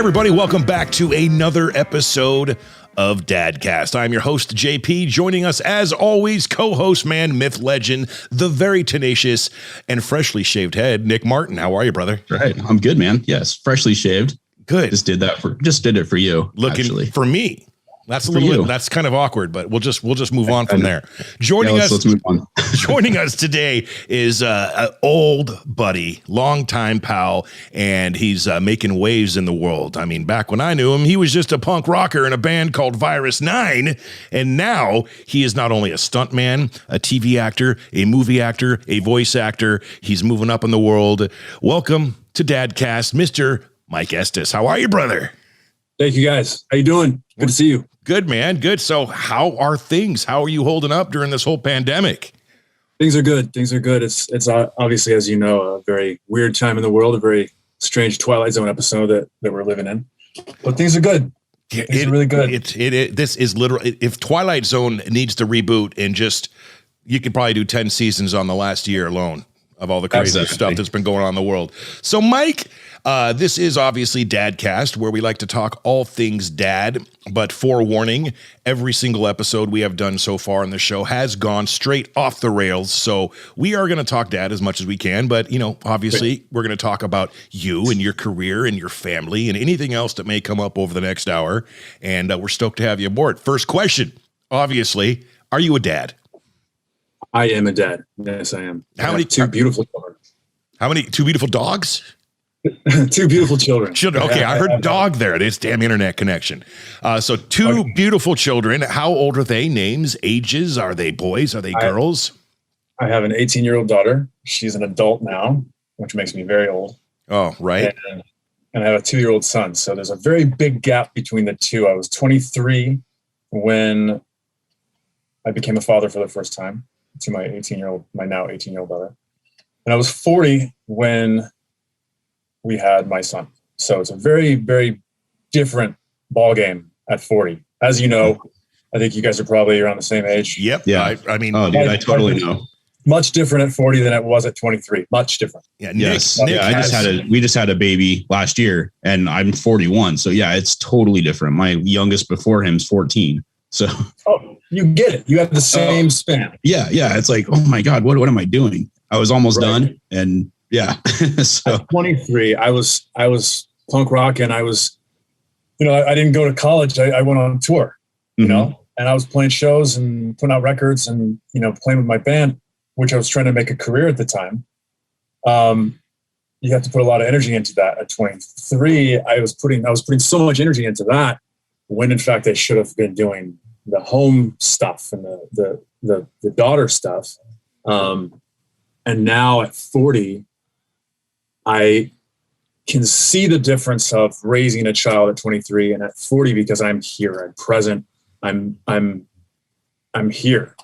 everybody, welcome back to another episode of Dadcast. I'm your host, JP. Joining us, as always, co-host, man, myth, legend, the very tenacious and freshly shaved head, Nick Martin. How are you, brother? Right. I'm good, man. Yes, freshly shaved. Good. Just did it for you. Looking actually. for me. That's a For little you. bit, that's kind of awkward, but we'll just move on from there. Joining us, let's move on. joining us today is an old buddy, longtime pal, and he's making waves in the world. I mean, back when I knew him, he was just a punk rocker in a band called Virus 9, and now he is not only a stuntman, a TV actor, a movie actor, a voice actor. He's moving up in the world. Welcome to Dadcast, Mr. Mike Estes. How are you, brother? Thank you, guys. How you doing? Good to see you. Good, man. Good. So how are things? How are you holding up during this whole pandemic? Things are good. It's obviously, as you know, a very weird time in the world, a very strange Twilight Zone episode that we're living in. But things are good. Things are really good. This is literally, if Twilight Zone needs to reboot and just, you could probably do 10 seasons on the last year alone of all the crazy stuff that's been going on in the world. So, Mike, this is obviously Dadcast, where we like to talk all things dad, but forewarning, every single episode we have done so far in the show has gone straight off the rails. So we are going to talk dad as much as we can, but, you know, obviously we're going to talk about you and your career and your family and anything else that may come up over the next hour. And we're stoked to have you aboard. First question, obviously, are you a dad? I am a dad. Yes, I am. How many? Two beautiful children. How many? Two beautiful dogs? Two beautiful children. Okay, I heard dog there. This damn internet connection. So two beautiful children. How old are they? Names, ages? Are they boys? Are they girls? I have an 18-year-old daughter. She's an adult now, which makes me very old. Oh, right. And I have a 2-year-old son. So there's a very big gap between the two. I was 23 when I became a father for the first time to my now 18-year-old daughter. And I was 40 when we had my son. So it's a very, very different ball game at 40. As you know, I think you guys are probably around the same age. Yep. Yeah. I mean, oh, dude, I totally know. Much different at 40 than it was at 23. Much different. Yeah. Yes. Nick we just had a baby last year and I'm 41. So yeah, it's totally different. My youngest before him is 14. So you get it. You have the same span. Yeah. It's like, oh my God, what am I doing? I was almost done. And yeah. So at 23, I was punk rock and I was, I didn't go to college. I went on tour, you know, and I was playing shows and putting out records and, playing with my band, which I was trying to make a career at the time. You have to put a lot of energy into that. At 23, I was putting so much energy into that when in fact I should have been doing the home stuff and the daughter stuff. And now at 40, I can see the difference of raising a child at 23 and at 40 because I'm here, I'm present, I'm here.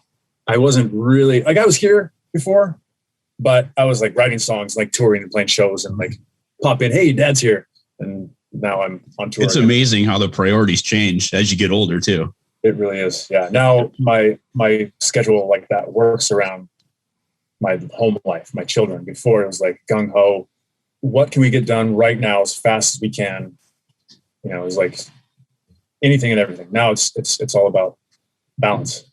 I wasn't really I was here before, but I was like writing songs, like touring and playing shows and like pop in, hey, dad's here. And now I'm on tour. It's amazing how the priorities change as you get older too. It really is. Yeah. Now my schedule like that works around my home life, my children. Before it was like gung ho. What can we get done right now as fast as we can? It was like anything and everything. Now it's all about balance.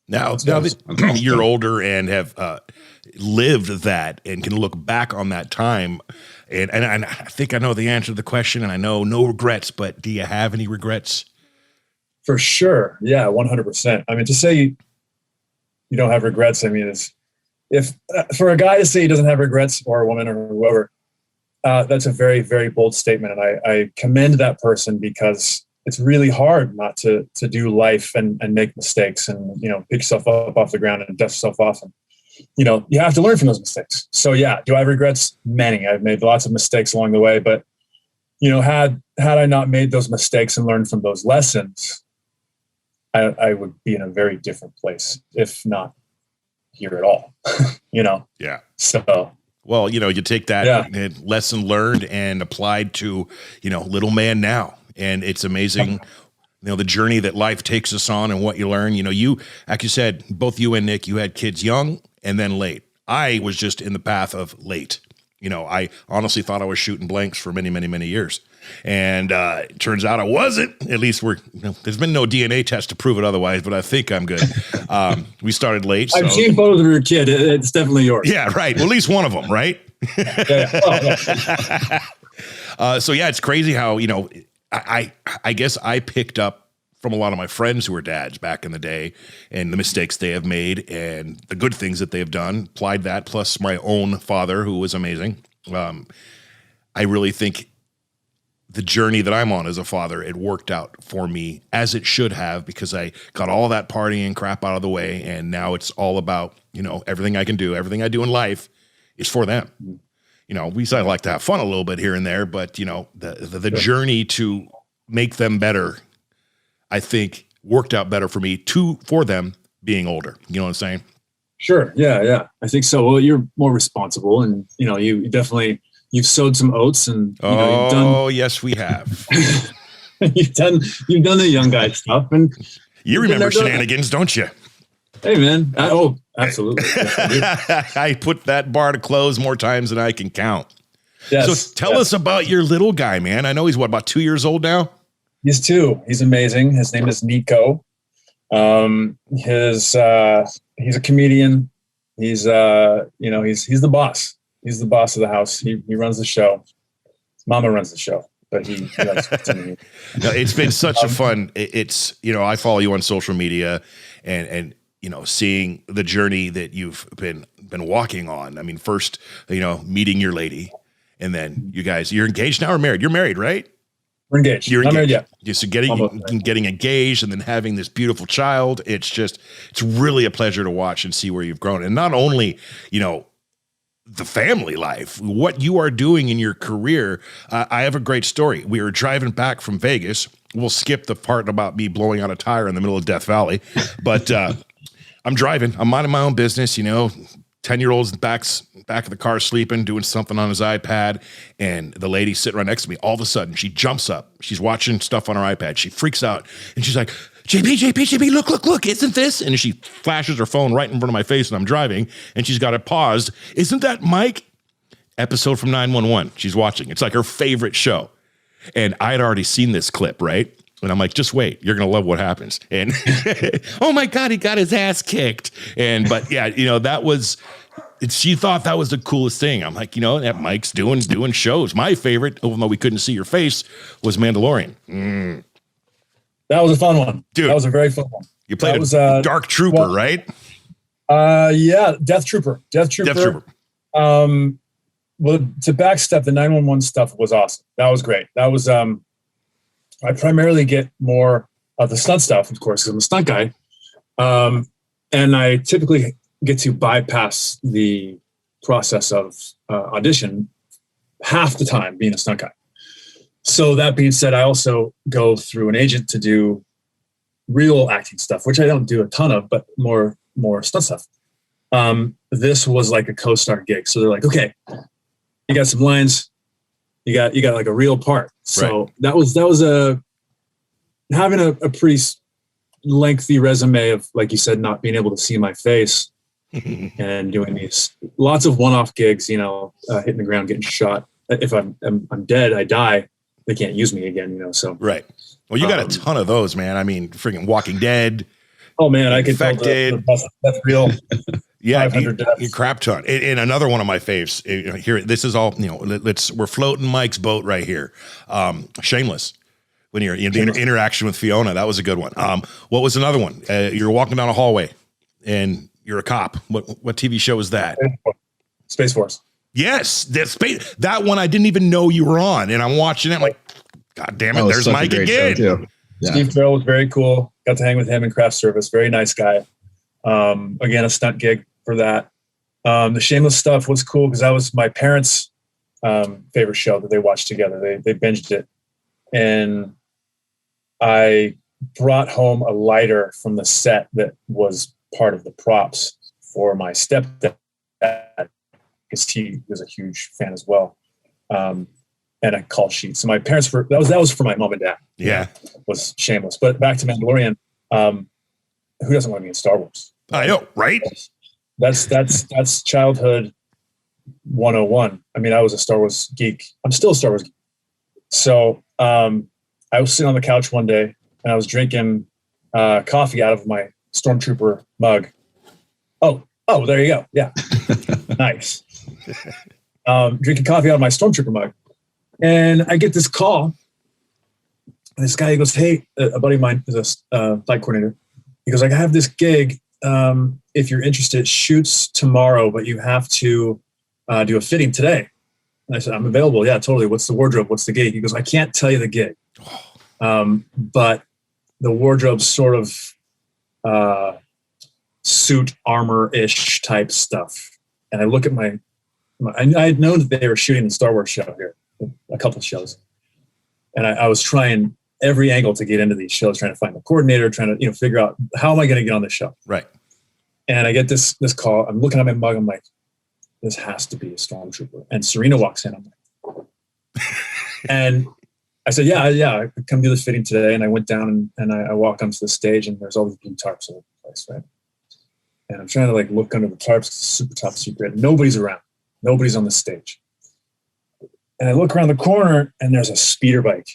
Now that you're older and have lived that and can look back on that time, and I think I know the answer to the question, and I know no regrets, but do you have any regrets? For sure. Yeah, 100%. I mean, to say you don't have regrets, I mean, if for a guy to say he doesn't have regrets, or a woman or whoever, that's a very, very bold statement. And I commend that person because it's really hard not to do life and make mistakes and, pick yourself up off the ground and dust yourself off. And, you have to learn from those mistakes. So yeah, do I have regrets? Many. I've made lots of mistakes along the way, but, had I not made those mistakes and learned from those lessons, I would be in a very different place, if not here at all, Yeah. So, well, you take that lesson learned and applied to, little man now. And it's amazing, the journey that life takes us on and what you learn. You, like you said, both you and Nick, you had kids young and then late. I was just in the path of late. I honestly thought I was shooting blanks for many, many, many years. And it turns out I wasn't. At least there's been no DNA test to prove it otherwise, but I think I'm good. We started late. I've seen photos of your kid. It's definitely yours. Yeah, right. Well, at least one of them, right? Yeah. Oh, yeah. So yeah, it's crazy how, I guess I picked up from a lot of my friends who were dads back in the day and the mistakes they have made and the good things that they've done, applied that plus my own father, who was amazing. I really think the journey that I'm on as a father, it worked out for me as it should have, because I got all that partying crap out of the way. And now it's all about, everything I can do, everything I do in life is for them. We like to have fun a little bit here and there, but the journey to make them better, I think worked out better for me for them being older. You know what I'm saying? Sure. Yeah. I think so. Well, you're more responsible, and you've sowed some oats, and you've done. Yes, we have. you've done the young guy stuff, and you remember shenanigans, don't you? Hey, man. Absolutely. Yes, I put that bar to close more times than I can count. Yes, so tell us about your little guy, man. I know he's about 2 years old now. He's 2. He's amazing. His name is Nico. He's a comedian. He's he's the boss. He's the boss of the house. He runs the show. His mama runs the show, but he does. No, it's been such a fun. It's I follow you on social media, and seeing the journey that you've been walking on. I mean, first meeting your lady, and then you're engaged now or married? You're married, right? We're engaged. You're not engaged. married yet. Yeah, so getting engaged and then having this beautiful child, it's really a pleasure to watch and see where you've grown. And not only, the family life, what you are doing in your career. I have a great story. We were driving back from Vegas. We'll skip the part about me blowing out a tire in the middle of Death Valley, but I'm driving. I'm minding my own business, 10-year-old's back of the car sleeping, doing something on his iPad, and the lady sitting right next to me, all of a sudden, she jumps up. She's watching stuff on her iPad. She freaks out, and she's like, JP, look, isn't this? And she flashes her phone right in front of my face, and I'm driving, and she's got it paused. Isn't that Mike? Episode from 911. She's watching. It's like her favorite show. And I had already seen this clip, right? And I'm like, just wait, you're going to love what happens. And oh my God, he got his ass kicked. But yeah, she thought that was the coolest thing. I'm like, that Mike's doing shows. My favorite, even though we couldn't see your face, was Mandalorian. That was a fun one. Dude, that was a very fun one. You played a Dark Trooper, right? Yeah. Death Trooper. Well, to backstep, the 911 stuff was awesome. That was great. That was, I primarily get more of the stunt stuff, of course, because I'm a stunt guy. And I typically get to bypass the process of audition half the time being a stunt guy. So that being said, I also go through an agent to do real acting stuff, which I don't do a ton of, but more stunt stuff. This was like a co-star gig. So they're like, okay, you got some lines, you got like a real part. So right. that was having a pretty lengthy resume of, like you said, not being able to see my face and doing these lots of one-off gigs, hitting the ground, getting shot. If I'm dead, I die. They can't use me again, so. Right. Well, you got a ton of those, man. I mean, freaking Walking Dead. Oh man, I could Infected. That's real. Yeah, you crap ton. And another one of my faves here. This is all, we're floating Mike's boat right here. Shameless. When you're in the interaction with Fiona, that was a good one. What was another one? You're walking down a hallway and you're a cop. What TV show is that? Space Force. Yes, that one I didn't even know you were on, and I'm watching it. I'm like, God damn it, there's Mike again. Yeah. Steve Farrell was very cool. Got to hang with him in craft service. Very nice guy. Again, a stunt gig for that. The Shameless stuff was cool because that was my parents' favorite show that they watched together. They binged it, and I brought home a lighter from the set that was part of the props for my stepdad, because he was a huge fan as well. And a call sheet. So my parents that was for my mom and dad. Yeah. Was Shameless. But back to Mandalorian, who doesn't want to be in Star Wars? I know, right? That's childhood 101. I mean, I was a Star Wars geek. I'm still a Star Wars geek. So I was sitting on the couch one day and I was drinking coffee out of my Stormtrooper mug. Oh, there you go. Yeah. Nice. Drinking coffee out of my Stormtrooper mug. And I get this call. And this guy, he goes, hey, a buddy of mine is a flight coordinator. He goes, I have this gig. If you're interested, shoots tomorrow, but you have to do a fitting today. And I said, I'm available. Yeah, totally. What's the wardrobe? What's the gig? He goes, I can't tell you the gig. But the wardrobe's sort of suit armor-ish type stuff. And I look at I had known that they were shooting the Star Wars show here, a couple of shows. And I was trying every angle to get into these shows, trying to find the coordinator, trying to figure out how am I going to get on this show. Right. And I get this call. I'm looking at my mug. I'm like, this has to be a Stormtrooper. And Serena walks in. I'm like, and I said, yeah, I could come do this fitting today. And I went down and I walked onto the stage and there's all these blue tarps all over the place, right? And I'm trying to like look under the tarps. It's super top secret. Nobody's around. Nobody's on the stage. And I look around the corner and there's a speeder bike.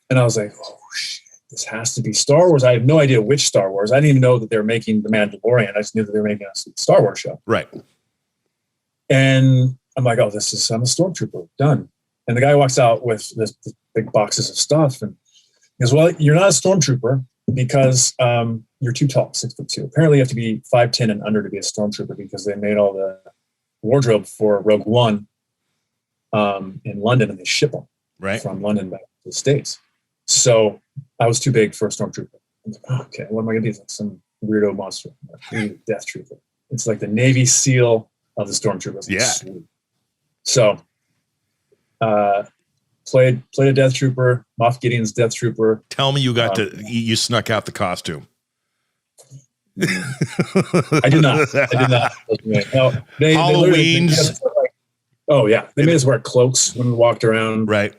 And I was like, oh shit, this has to be Star Wars. I have no idea which Star Wars. I didn't even know that they were making The Mandalorian. I just knew that they were making a Star Wars show. Right. And I'm like, oh, I'm a Stormtrooper. Done. And the guy walks out with this big boxes of stuff. And he goes, well, you're not a Stormtrooper because you're too tall, 6'2". Apparently you have to be 5'10" and under to be a Stormtrooper because they made all the wardrobe for Rogue One in London and they ship them from London back to the States. So I was too big for a Stormtrooper. I was like, oh, okay, what am I going to be? It's like some weirdo monster, Death Trooper. It's like the Navy SEAL of the Stormtroopers. Yeah. Sweet. So played a Death Trooper, Moff Gideon's Death Trooper. Tell me you got you snuck out the costume. I did not. No, Halloween's. They made us wear cloaks when we walked around. Right.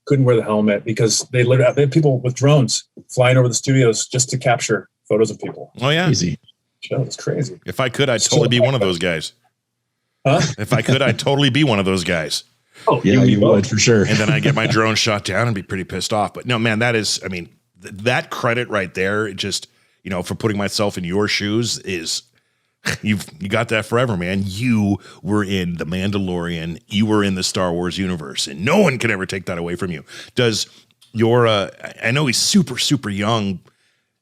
Couldn't wear the helmet because they had people with drones flying over the studios just to capture photos of people. Oh yeah. Easy. Show was crazy. If I could, I'd totally be one of those guys. Huh? If I could, I'd totally be one of those guys. Oh yeah, you would for sure. And then I get my drone shot down and be pretty pissed off. But no, man, that is, I mean, that credit right there, it just, for putting myself in your shoes is, you got that forever, man. You were in The Mandalorian. You were in the Star Wars universe, and no one can ever take that away from you. Does your, I know he's super, super young.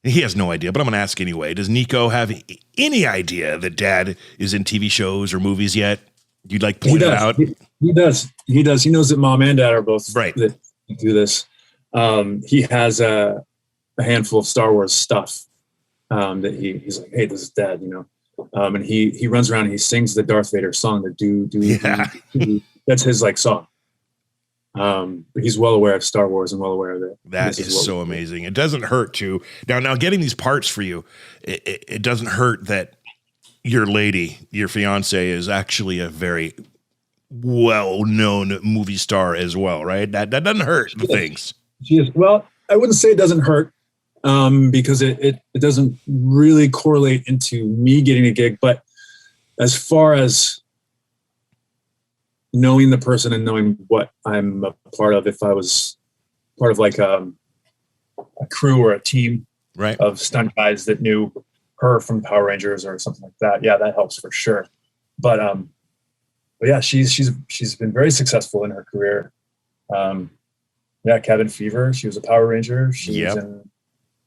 He has no idea, but I'm going to ask anyway. Does Nico have any idea that Dad is in TV shows or movies yet? You'd like point it out? He does. He knows that Mom and Dad are both right. That do this. He has a handful of Star Wars stuff that he's like, hey, this is Dad, and he runs around and he sings the Darth Vader song, the do. That's his like song. But he's well aware of Star Wars and well aware of it. That is so amazing. It doesn't hurt to now getting these parts for you. It doesn't hurt that your lady, your fiance, is actually a very well-known movie star as well, right? That doesn't hurt the things. She is. Well, I wouldn't say it doesn't hurt because it doesn't really correlate into me getting a gig. But as far as knowing the person and knowing what I'm a part of, if I was part of like a crew or a team of stunt guys that knew her from Power Rangers or something like that, yeah, that helps for sure. But yeah, she's been very successful in her career. Cabin Fever. She was a Power Ranger. She was in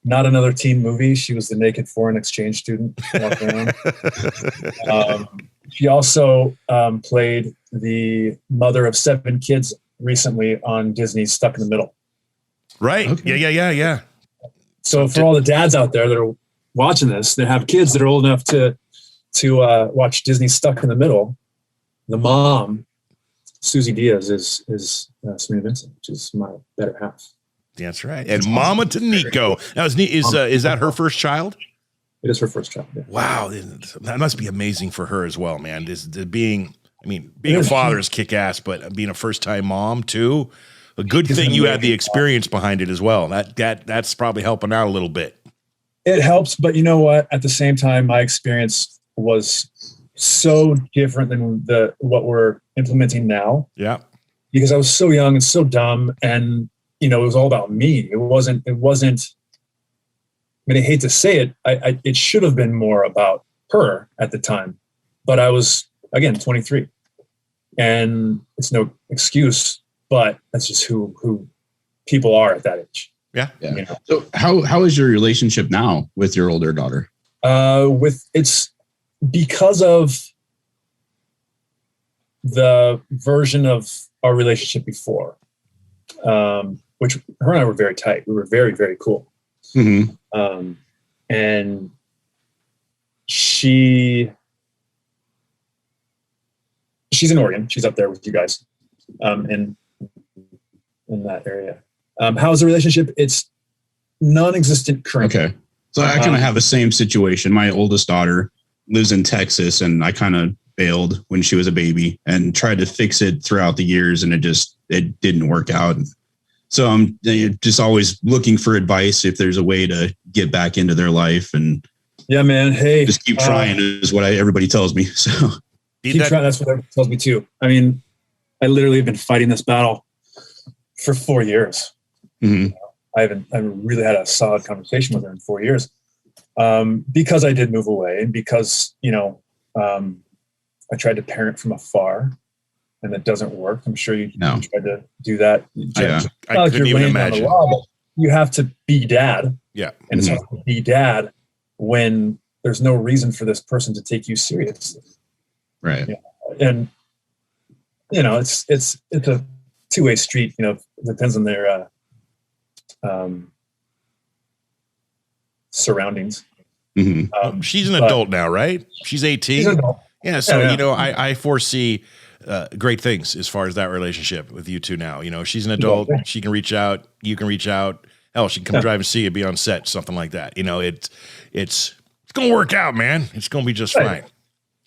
not another teen movie. She was the naked foreign exchange student walking around. She also played the mother of 7 kids recently on Disney's Stuck in the Middle. Right. Okay. Yeah. So for all the dads out there that are watching this, that have kids that are old enough to watch Disney Stuck in the Middle, the mom, Susie Diaz, is Serena Vincent, which is my better half. That's right. And Mama to Nico. Now, is that her first child? It is her first child. Yeah. Wow, that must be amazing for her as well, man. Being a father is kick ass, but being a first time mom too. A good thing you had the experience behind it as well. That's probably helping out a little bit. It helps, but you know what? At the same time, my experience was so different than what we're implementing now. Yeah. because I was so young and so dumb, and it was all about me. It wasn't. I mean, I hate to say it. It should have been more about her at the time, but I was, again, 23, and it's no excuse, but that's just who people are at that age. Yeah. So how is your relationship now with your older daughter? It's because of the version of our relationship before, which her and I were very tight. We were very, very cool. Mm-hmm. And she's in Oregon. She's up there with you guys, in that area. How's the relationship? It's non-existent currently. Okay. So I kind of have the same situation. My oldest daughter lives in Texas, and I kind of bailed when she was a baby and tried to fix it throughout the years, and it didn't work out. So I'm just always looking for advice if there's a way to get back into their life, and yeah, man. Hey, just keep trying is what everybody tells me. So keep trying. That's what everybody tells me too. I mean, I literally have been fighting this battle for 4 years. Mm-hmm. I haven't really had a solid conversation with her in 4 years, because I did move away, and because I tried to parent from afar, and it doesn't work. I'm sure you tried to do that. I couldn't even imagine. You have to be dad. Yeah. And it's hard to be dad when there's no reason for this person to take you seriously. Right. And it's a two-way street. It depends on their surroundings. Mm-hmm. She's an adult now, right? She's 18. She's an adult. Yeah. So, I foresee great things as far as that relationship with you two now. She's an adult. She can reach out. You can reach out. Hell, she can come drive and see you, be on set, something like that. It's going to work out, man. It's going to be just fine.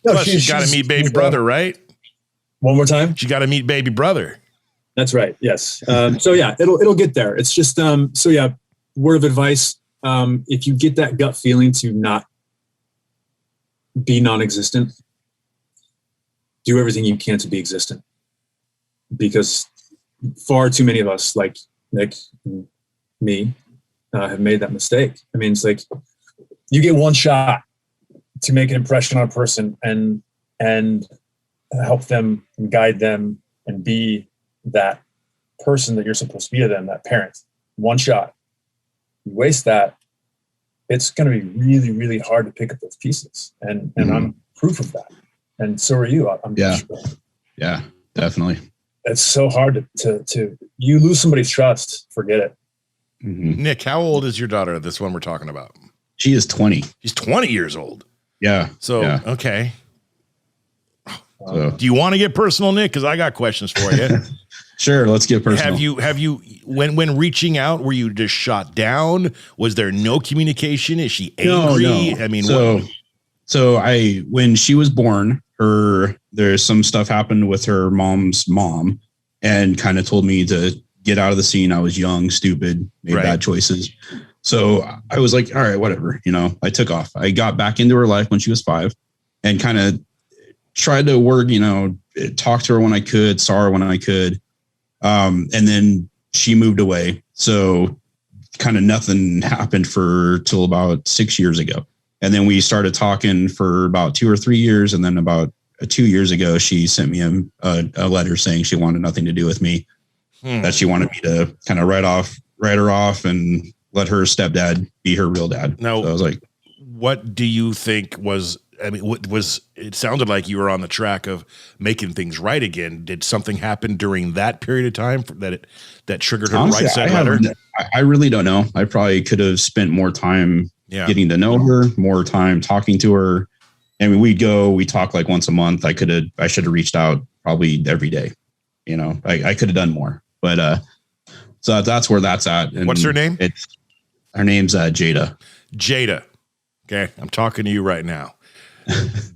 No, Plus, she's got to meet baby brother, right? One more time. She got to meet baby brother. That's right. Yes. So yeah, it'll get there. It's just, so yeah, word of advice. If you get that gut feeling to not be non-existent, do everything you can to be existent, because far too many of us, like Nick and me, have made that mistake. I mean, it's like you get one shot to make an impression on a person and help them and guide them and be that person that you're supposed to be to them, that parent. One shot. You waste that, it's going to be really, really hard to pick up those pieces. And I'm proof of that. And so are you. I'm sure. Yeah, definitely. It's so hard to you lose somebody's trust, forget it. Mm-hmm. Nick, how old is your daughter? This one we're talking about. She is 20. She's 20 years old. Yeah. So, okay. So. Do you want to get personal, Nick? Because I got questions for you. Sure, let's get personal. Have you when reaching out, were you just shot down? Was there no communication? Is she angry? No. I mean, so when she was born, there's some stuff happened with her mom's mom, and kind of told me to get out of the scene. I was young, stupid, made bad choices. So I was like, all right, whatever. I took off. I got back into her life when she was 5, and kind of tried to work, talk to her when I could, saw her when I could. And then she moved away. So kind of nothing happened till about 6 years ago. And then we started talking for about 2 or 3 years. And then about 2 years ago, she sent me a letter saying she wanted nothing to do with me, that she wanted me to kind of write her off and let her stepdad be her real dad. Now, so I was like, what do you think it sounded like you were on the track of making things right again. Did something happen during that period of time that triggered her to write that letter? I really don't know. I probably could have spent more time getting to know her, more time talking to her. I mean, we talk like once a month. I should have reached out probably every day. I could have done more, but, so that's where that's at. And what's her name? Her name's Jada. Jada. Okay. I'm talking to you right now.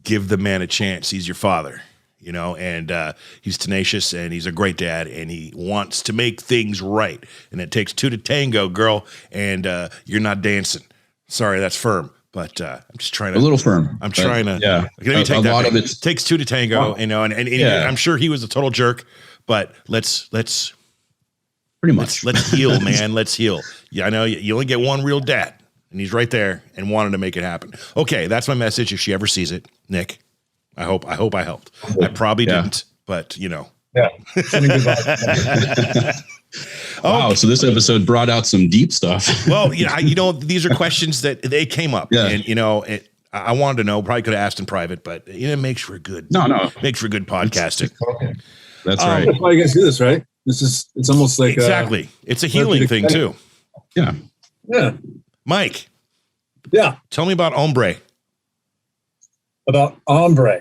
Give the man a chance. He's your father, and he's tenacious, and he's a great dad, and he wants to make things right. And it takes 2 to tango, girl, and you're not dancing. Sorry, that's firm. But I'm just trying to a little firm. I'm trying to. Yeah. A lot of it takes two to tango, and I'm sure he was a total jerk, but let's pretty much let's heal, man. Let's heal. Yeah, I know you only get one real dad, and he's right there and wanted to make it happen. Okay, that's my message. If she ever sees it, Nick, I hope I helped. I probably didn't, but Yeah. Wow. So this episode brought out some deep stuff. Well, these are questions that they came up, and I wanted to know. Probably could have asked in private, but it makes for good. Makes for good podcasting. That's right. That's why you guys do this, right? It's almost like exactly. It's a healing thing too. Yeah. Yeah. Mike. Yeah. Tell me about Ombre. About Ombre.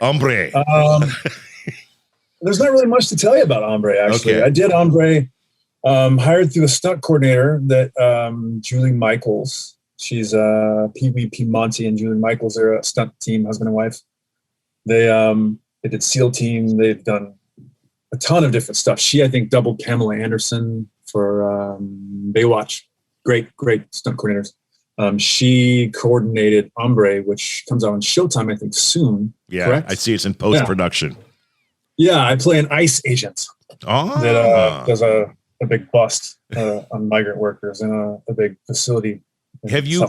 There's not really much to tell you about Ombre, actually. Okay. I did Ombre, hired through a stunt coordinator that Julie Michaels. She's Pee Wee Monty and Julie Michaels. They're a stunt team, husband and wife. They did SEAL Team. They've done a ton of different stuff. She, I think, doubled Pamela Anderson for Baywatch. Great stunt coordinators. She coordinated Ombre, which comes out on Showtime, I think, soon. Yeah, correct? I see it's in post-production. Yeah, I play an ICE agent that does a big bust on migrant workers in a big facility. Have you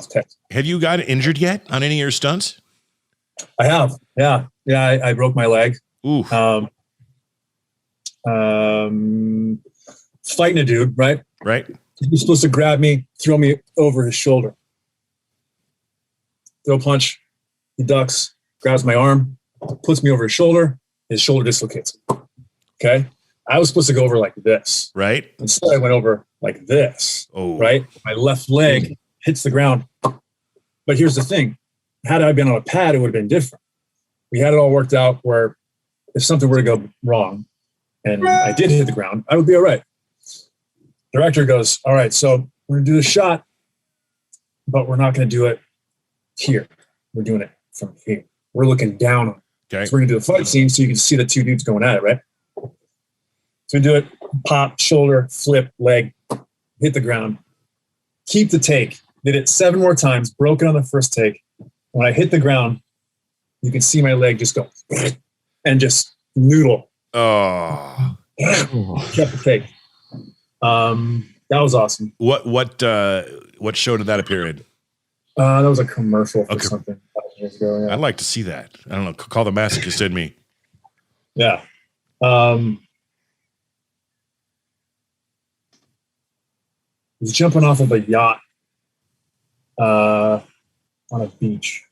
got injured yet on any of your stunts? I have. Yeah. I broke my leg. Ooh. Fighting a dude, right? Right. He was supposed to grab me, throw me over his shoulder. Throw punch. He ducks, grabs my arm, puts me over his shoulder. His shoulder dislocates. Okay. I was supposed to go over like this. Right. Instead, I went over like this. Oh. Right. My left leg hits the ground. But here's the thing. Had I been on a pad, it would have been different. We had it all worked out where if something were to go wrong and I did hit the ground, I would be all right. Director goes, all right, so we're going to do the shot, but we're not going to do it here. We're doing it from here. We're looking down on it. Okay. So we're going to do the fight scene so you can see the two dudes going at it, right? So we do it, pop, shoulder, flip, leg, hit the ground. Keep the take. Did it 7 more times, broke it on the first take. When I hit the ground, you can see my leg just go and just noodle. Oh. Kept the take. That was awesome. What show did that appear in? That was a commercial for something 5 years ago. Yeah. I'd like to see that. I don't know. Call the masochist in me. Yeah. He's jumping off of a yacht on a beach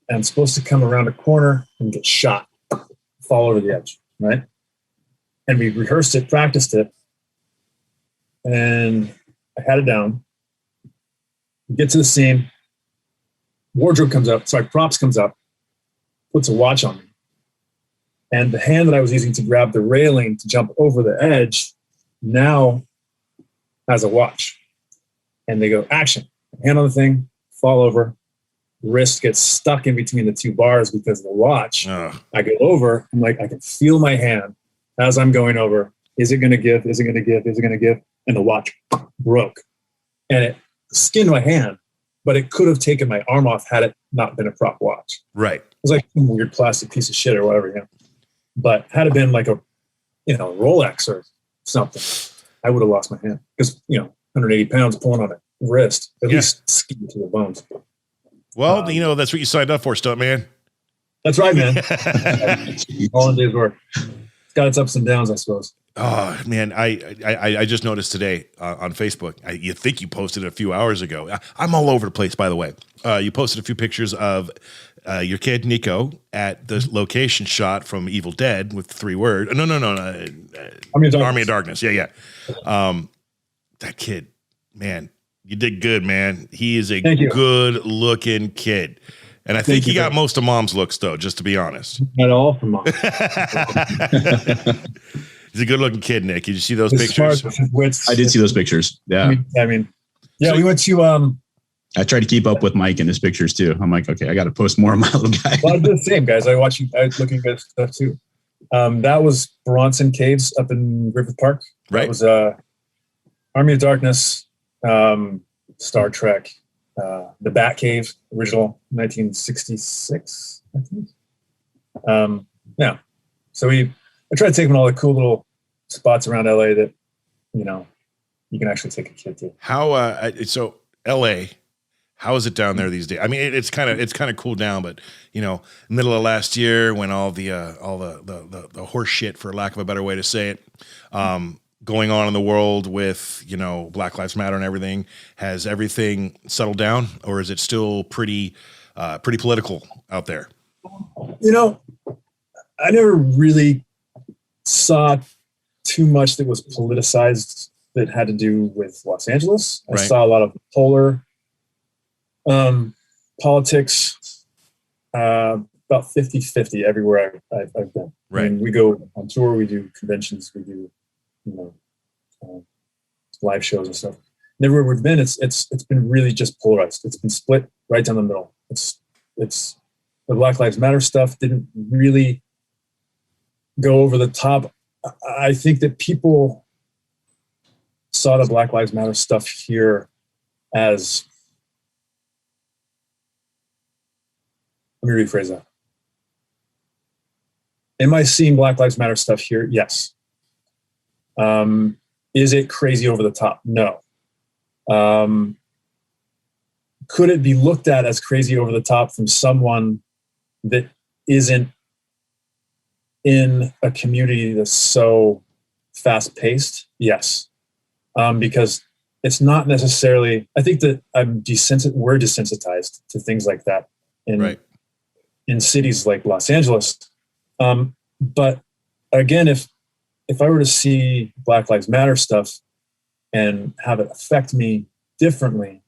and supposed to come around a corner and get shot, fall over the edge, right? And we rehearsed it, practiced it, and I had it down. We get to the scene, wardrobe comes up, props comes up, puts a watch on me. And the hand that I was using to grab the railing to jump over the edge now has a watch. And they go, action. Hand on the thing, fall over, wrist gets stuck in between the two bars because of the watch. I go over, I'm like, I can feel my hand as I'm going over. Is it going to give? Is it going to give? Is it going to give? And the watch broke. And it skinned my hand, but it could have taken my arm off had it not been a prop watch. Right. It was like some weird plastic piece of shit or whatever, But had it been like a, Rolex or something, I would have lost my hand because, 180 pounds pulling on a wrist, at least skinned to the bones. Well, that's what you signed up for, Stuntman. That's right, man. All in day's work. It's got its ups and downs, I suppose. Oh man, I just noticed today on Facebook. You think you posted it a few hours ago. I'm all over the place, by the way. You posted a few pictures of your kid Nico at the location shot from Evil Dead with 3 words. No. Army of Darkness. Yeah. That kid, man, you did good, man. He is a good looking kid. And I think he got most of Mom's looks, though, just to be honest. Not all from Mom. He's a good-looking kid, Nick. Did you see those pictures? I did see those pictures. Yeah. We went to... I tried to keep up with Mike in his pictures, too. I'm like, okay, I got to post more of my little guy. Well, I did the same, guys. I was looking at stuff, too. That was Bronson Caves up in Griffith Park. Right. That was Army of Darkness, Star Trek, the Bat Cave, original 1966, I think. Yeah. So I try to take them all the cool little spots around LA that, you know, you can actually take a kid to. How, so LA, how is it down there these days? I mean, it's kind of cooled down, but you know, middle of last year when all the horse shit, for lack of a better way to say it, going on in the world with, you know, Black Lives Matter and everything, has everything settled down, or is it still pretty political out there? You know, I never really saw too much that was politicized that had to do with Los Angeles. I saw a lot of polar politics, about 50-50 everywhere I've been. Right. I mean, we go on tour, we do conventions, we do, you know, live shows and stuff. And everywhere we've been, it's been really just polarized. It's been split right down the middle. It's the Black Lives Matter stuff didn't really go over the top. I think that people saw the Black Lives Matter stuff here as, let me rephrase that. Am I seeing Black Lives Matter stuff here? Yes. Is it crazy over the top? No. Could it be looked at as crazy over the top from someone that isn't in a community that's so fast paced? Yes. Because it's not necessarily, I think that we're desensitized to things like that in cities like Los Angeles. But again, if I were to see Black Lives Matter stuff and have it affect me differently,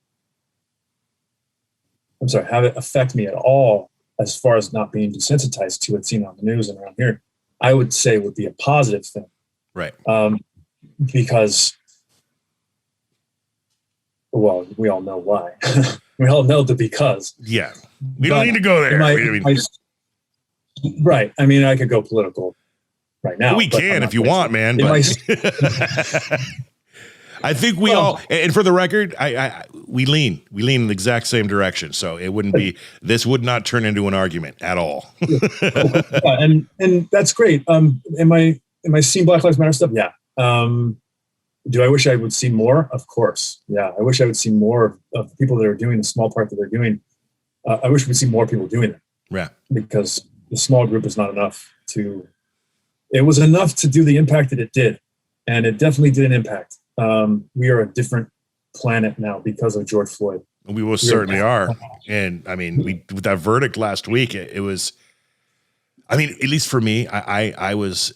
have it affect me at all as far as not being desensitized to it, seen on the news and around here, I would say it would be a positive thing. Right. Because, well, we all know why. We all know the because. Yeah. We don't need to go there. Right. I mean, I could go political right now. We can if you want, man. But I think we all, and for the record, we lean in the exact same direction. So it wouldn't be, this would not turn into an argument at all. and that's great. Am I seeing Black Lives Matter stuff? Yeah. Do I wish I would see more? Of course. Yeah. I wish I would see more of the people that are doing the small part that they're doing. I wish we'd see more people doing it. Yeah. Because the small group is not enough it was enough to do the impact that it did. And it definitely did an impact. We are a different planet now because of George Floyd. We will certainly are. And I mean, with that verdict last week, it was, I mean, at least for me, I was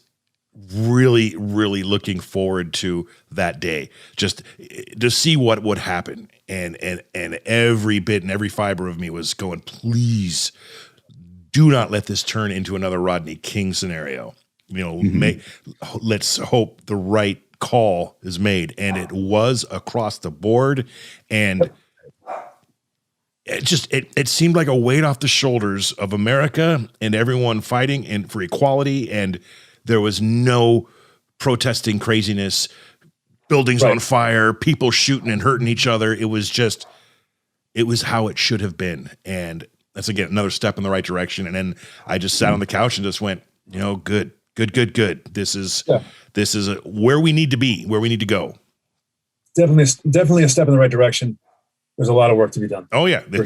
really, really looking forward to that day, just to see what would happen. And every bit and every fiber of me was going, please do not let this turn into another Rodney King scenario. You know, let's hope the right call is made, and it was across the board. And it seemed like a weight off the shoulders of America and everyone fighting for equality. And there was no protesting craziness, buildings on fire, people shooting and hurting each other. It was how it should have been. And that's, again, another step in the right direction. And then I just sat on the couch and just went, you know, good. This is where we need to be, where we need to go. Definitely a step in the right direction. There's a lot of work to be done. Oh yeah. Sure.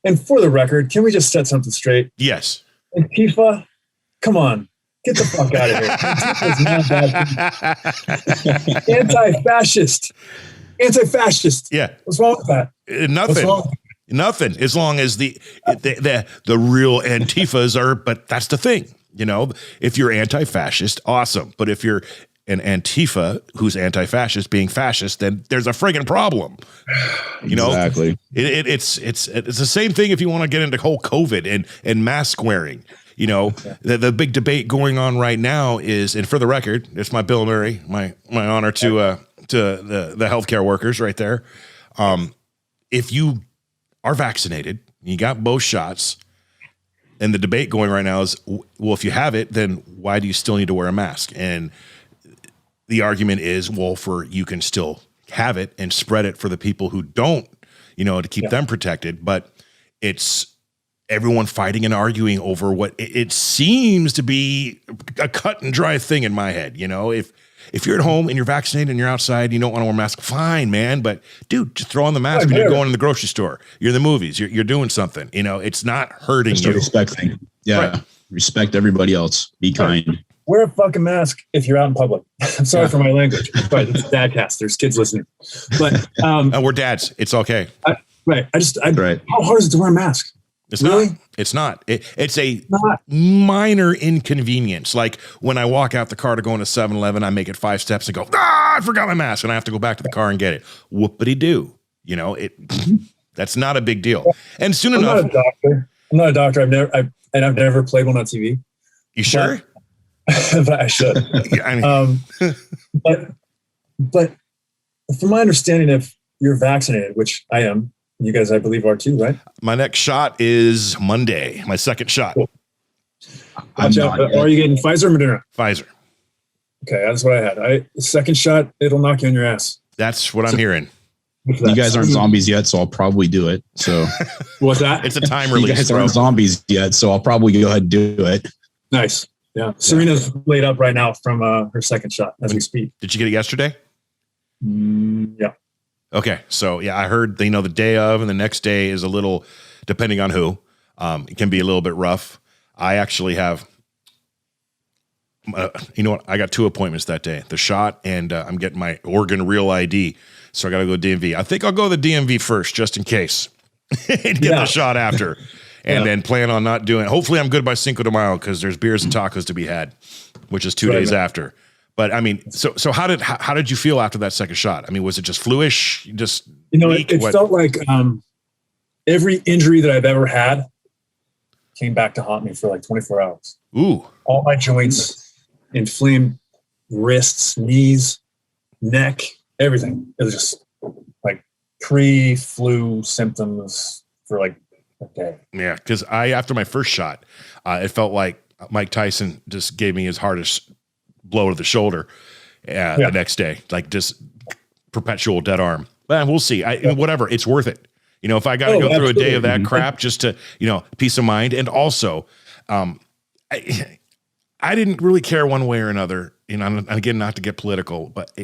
And for the record, can we just set something straight? Yes. Antifa, come on, get the fuck out of here. Anti-fascist. Yeah. What's wrong with that? Nothing. As long as the real Antifas are, but that's the thing. You know, if you're anti-fascist, awesome. But if you're an Antifa who's anti-fascist being fascist, then there's a friggin' problem. You know, exactly. It's the same thing if you want to get into whole COVID and mask wearing. You know, the big debate going on right now is, and for the record, it's my Bill Murray, my honor to the healthcare workers right there. If you are vaccinated, you got both shots, and the debate going right now is, well, if you have it, then why do you still need to wear a mask? And the argument is, well, you can still have it and spread it for the people who don't, to keep them protected. But it's everyone fighting and arguing over what it seems to be a cut and dry thing in my head. If you're at home and you're vaccinated and you're outside, and you don't want to wear a mask, fine, man. But dude, just throw on the mask when you're going to the grocery store. You're in the movies. You're doing something. It's not hurting just you. A respect thing. Yeah. Right. Respect everybody else. Be kind. Wear a fucking mask if you're out in public. I'm sorry for my language, but it's Dadcast. There's kids listening. But we're dads. It's okay. Right. How hard is it to wear a mask? It's really not. It's not. It's a minor inconvenience. Like when I walk out the car to go into 7-Eleven, I make it 5 steps and go, I forgot my mask, and I have to go back to the car and get it. Whoopity do. That's not a big deal. And soon enough, I'm not a doctor. I've never played one on TV. You sure? But I should. But from my understanding, if you're vaccinated, which I am, you guys, I believe, are too, right? My next shot is Monday. My second shot. Cool. Are you getting Pfizer or Moderna? Pfizer. Okay, that's what I had. Second shot, it'll knock you on your ass. That's what I'm hearing. You guys aren't zombies yet, so I'll probably do it. So what's that? It's a time release. You guys aren't zombies yet, so I'll probably go ahead and do it. Nice. Yeah. Serena's laid up right now from her second shot as we speak. Did you get it yesterday? Yeah. Okay. So I heard, the day of and the next day is a little, depending on who, it can be a little bit rough. I actually have, I got 2 appointments that day, the shot and I'm getting my Oregon Real ID. So I got to go DMV. I think I'll go to the DMV first, just in case, and get the shot after. And then plan on not doing it. Hopefully I'm good by Cinco de Mayo because there's beers and tacos to be had, which is 2 days after. But I mean, so how did you feel after that second shot? I mean, was it just fluish? Just it felt like every injury that I've ever had came back to haunt me for like 24 hours. Ooh. All my joints, inflamed wrists, knees, neck, everything. It was just like pre-flu symptoms for like a day. Yeah, because after my first shot, it felt like Mike Tyson just gave me his hardest blow to the shoulder the next day, like just perpetual dead arm. But we'll see. Whatever, it's worth it. If I got to go through a day of that crap just to, peace of mind. And also, I didn't really care one way or another. And again, not to get political, but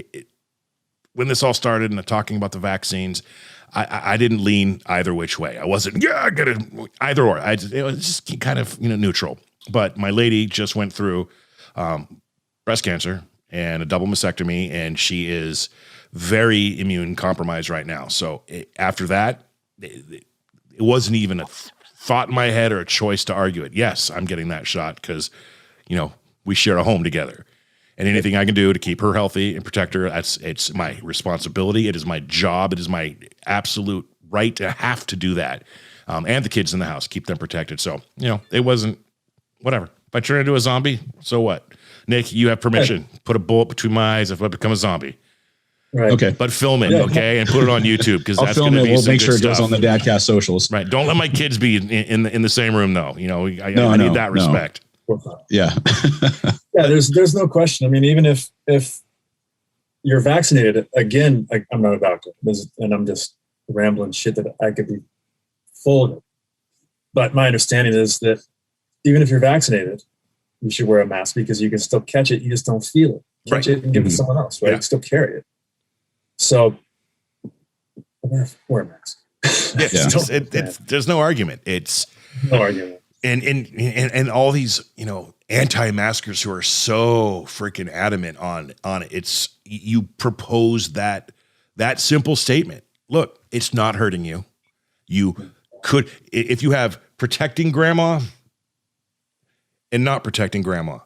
when this all started and talking about the vaccines, I didn't lean either which way. I wasn't, I get it either or. It was just kind of, neutral. But my lady just went through breast cancer and a double mastectomy, and she is very immune compromised right now. So after that, it wasn't even a thought in my head or a choice to argue it. Yes, I'm getting that shot because, we share a home together. And anything I can do to keep her healthy and protect her, it's my responsibility. It is my job. It is my absolute right to have to do that. And the kids in the house, keep them protected. So, it wasn't, whatever. If I turn into a zombie, so what? Nick, you have permission. Put a bullet between my eyes if I become a zombie. Right. Okay. But film it, okay? And put it on YouTube because that's going to be We'll make sure it goes on the Dadcast socials. Right. Don't let my kids be in the same room, though. I need that respect. Yeah. Yeah, there's no question. I mean, even if you're vaccinated, again, I'm not a doctor, and I'm just rambling shit that I could be full of it. But my understanding is that even if you're vaccinated, you should wear a mask because you can still catch it. You just don't feel it. Catch it and give it to someone else, right? You still carry it. So wear a mask. There's no argument. It's no argument. And all these, anti-maskers who are so freaking adamant on it. It's you propose that simple statement. Look, it's not hurting you. You could, if you have protecting grandma and not protecting grandma,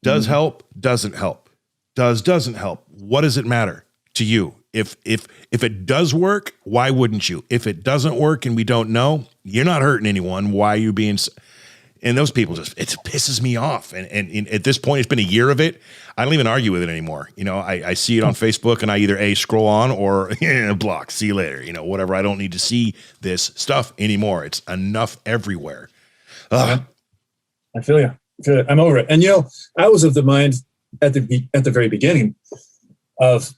does help, doesn't help, doesn't help. What does it matter to you? If it does work, why wouldn't you? If it doesn't work and we don't know, you're not hurting anyone. Why are you being? And those people it pisses me off. And at this point, it's been a year of it. I don't even argue with it anymore. I see it on Facebook and I either scroll on or block. See you later. Whatever. I don't need to see this stuff anymore. It's enough everywhere. I feel you. I'm over it. And I was of the mind at the very beginning of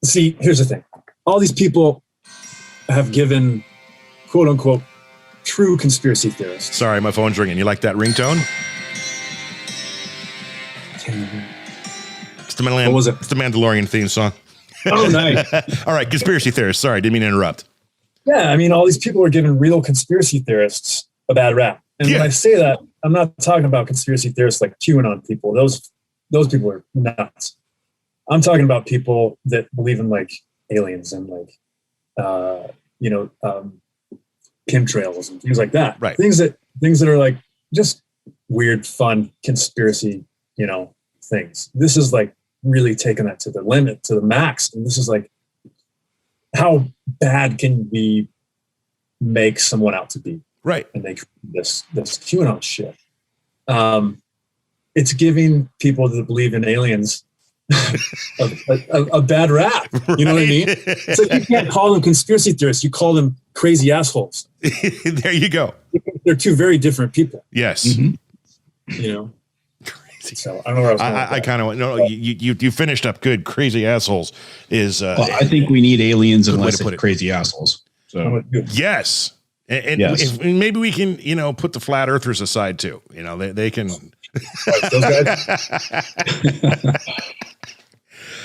See, here's the thing. All these people have given, quote unquote, true conspiracy theorists. Sorry, my phone's ringing. You like that ringtone? It's the What was it? It's the Mandalorian theme song. Oh, nice. All right, conspiracy theorists. Sorry, didn't mean to interrupt. Yeah, I mean, all these people are giving real conspiracy theorists a bad rap. And when I say that, I'm not talking about conspiracy theorists like QAnon people. Those people are nuts. I'm talking about people that believe in like aliens and like, chemtrails and things like that. Right. Things that are like just weird, fun conspiracy, things. This is like really taking that to the limit, to the max. And this is like, how bad can we make someone out to be? Right. And make this QAnon shit. It's giving people that believe in aliens a bad rap. You know what I mean? It's like you can't call them conspiracy theorists. You call them crazy assholes. There you go. They're two very different people. Yes. Mm-hmm. Crazy. So I don't know where I was going. I kind of no. You finished up good. Crazy assholes is. I think we need aliens unless it's crazy assholes. So yes. And if, maybe we can, put the flat earthers aside too. They can. Those guys?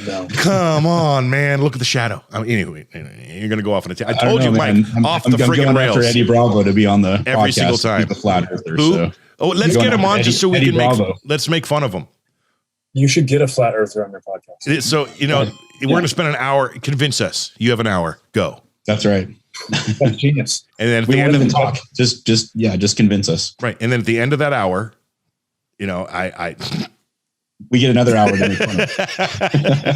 No. Come on, man! Look at the shadow. Anyway, you're gonna go off on a. I told you, Mike, off the friggin' rails. After Eddie Bravo to be on the every podcast single time. The flat earthers. Who? So. Oh, let's get him on just so we Eddie can let's make fun of him. You should get a flat earther on your podcast. So we're gonna spend an hour. Convince us. You have an hour. Go. That's right. That's genius. And then at we the won't end even talk. Just convince us. Right. And then at the end of that hour, we get another hour to make fun of.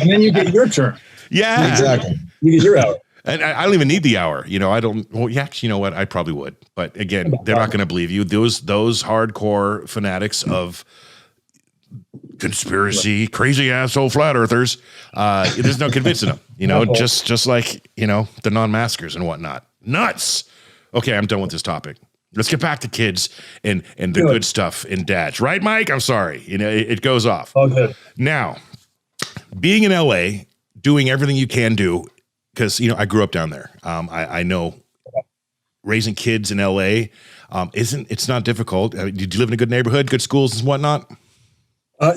And then you get your turn. Yeah, exactly. You get your hour. And I don't even need the hour. I don't. Well, yeah, you know what? I probably would. But again, they're not going to believe you. Those hardcore fanatics of conspiracy, crazy asshole flat earthers. There's no convincing them. Just like the non-maskers and whatnot. Nuts. Okay, I'm done with this topic. Let's get back to kids and the good stuff in dads. Right, Mike? I'm sorry. It goes off. All good. Now, being in LA, doing everything you can do, because, I grew up down there. I know raising kids in LA it's not difficult. Did you live in a good neighborhood, good schools and whatnot?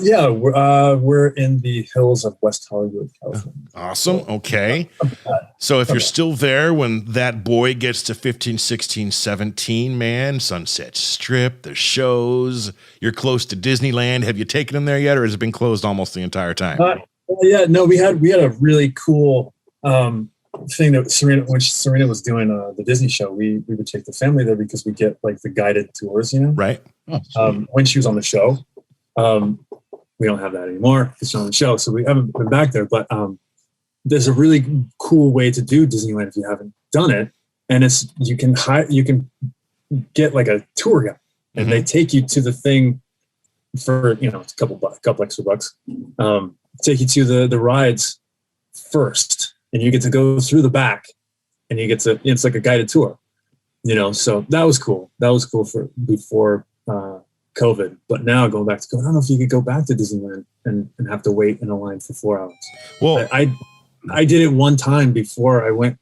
Yeah, we're in the hills of West Hollywood, California. Awesome. Okay. So if you're still there when that boy gets to 15, 16, 17, man, Sunset Strip, the shows, you're close to Disneyland. Have you taken them there yet, or has it been closed almost the entire time? Yeah, no, we had a really cool thing that when Serena was doing the Disney show, we would take the family there because we get like the guided tours, Right. When she was on the show. We don't have that anymore because she's on the show, so we haven't been back there. But there's a really cool way to do Disneyland if you haven't done it, and it's you can get like a tour guide, and they take you to the thing for a couple extra bucks. Take you to the rides first, and you get to go through the back, and it's like a guided tour. So that was cool. That was cool for before COVID, but now going back to I don't know if you could go back to Disneyland and have to wait in a line for 4 hours. Well, I did it one time before I went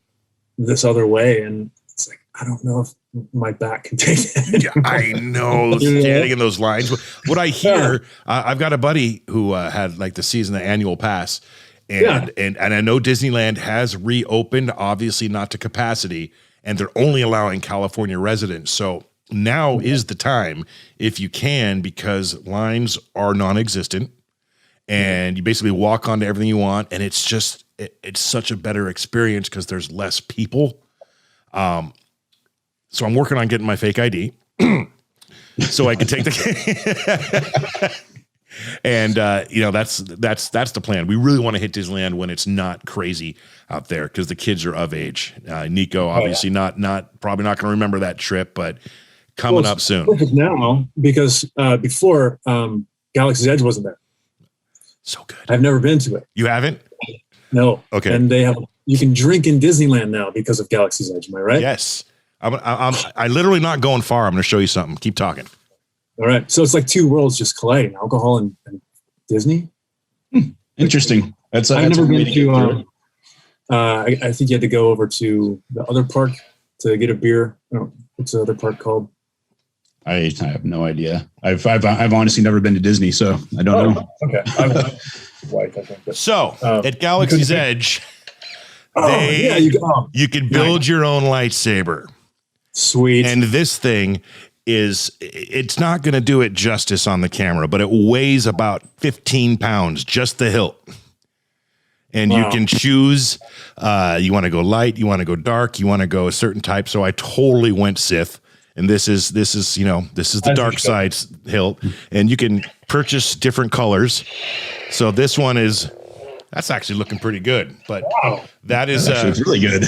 this other way, and it's like I don't know if my back can take it. Yeah, I know, standing in those lines. What I hear, I've got a buddy who had like the annual pass, and I know Disneyland has reopened, obviously not to capacity, and they're only allowing California residents. So now is the time if you can, because lines are non-existent and you basically walk onto everything you want. And it's just, it's such a better experience because there's less people. So I'm working on getting my fake ID so I can take the, and that's the plan. We really want to hit Disneyland when it's not crazy out there, because the kids are of age. Nico, obviously probably not going to remember that trip, but coming up soon. Perfect now, because before Galaxy's Edge wasn't there. So good. I've never been to it. You haven't? No. Okay. And you can drink in Disneyland now because of Galaxy's Edge. Am I right? Yes. I'm literally not going far. I'm going to show you something. Keep talking. All right. So it's like two worlds just colliding: alcohol and Disney. Interesting. I've never been to. I think you had to go over to the other park to get a beer. What's the other park called? I have no idea. I've honestly never been to Disney, so I don't know. Okay. I'm white, I think. So at Galaxy's Edge, you can build your own lightsaber. Sweet. And this thing it's not going to do it justice on the camera, but it weighs about 15 pounds, just the hilt. And you can choose, you want to go light, you want to go dark, you want to go a certain type. So I totally went Sith. And this is the dark side hilt. And you can purchase different colors. So this one that's actually looking pretty good. But that is it's really good.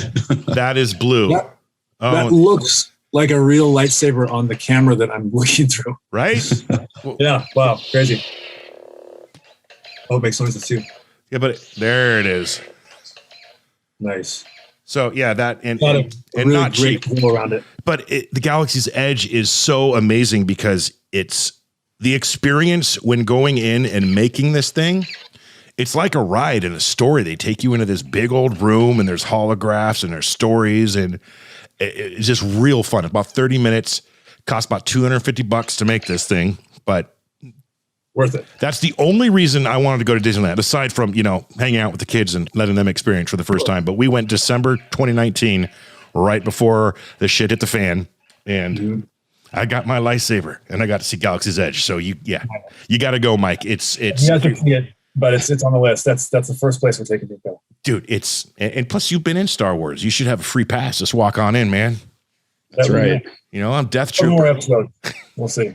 That is blue. That looks like a real lightsaber on the camera that I'm looking through. Right? Yeah. Wow. Crazy. Oh, it makes noises too. Yeah, but there it is. Nice. So yeah, that and really not cheap around it. But the Galaxy's Edge is so amazing because it's the experience when going in and making this thing. It's like a ride and a story. They take you into this big old room and there's holographs and there's stories and it's just real fun. About 30 minutes, cost about $250 to make this thing, but worth it. That's the only reason I wanted to go to Disneyland, aside from, hanging out with the kids and letting them experience for the first time. But we went December 2019, right before the shit hit the fan, and I got my lightsaber and I got to see Galaxy's Edge. So you got to go, Mike. It's you have to see it, but it's on the list. That's the first place we're taking Nico. Dude, and plus you've been in Star Wars. You should have a free pass. Just walk on in, man. That's right. I'm Death Trooper. One more episode. We'll see.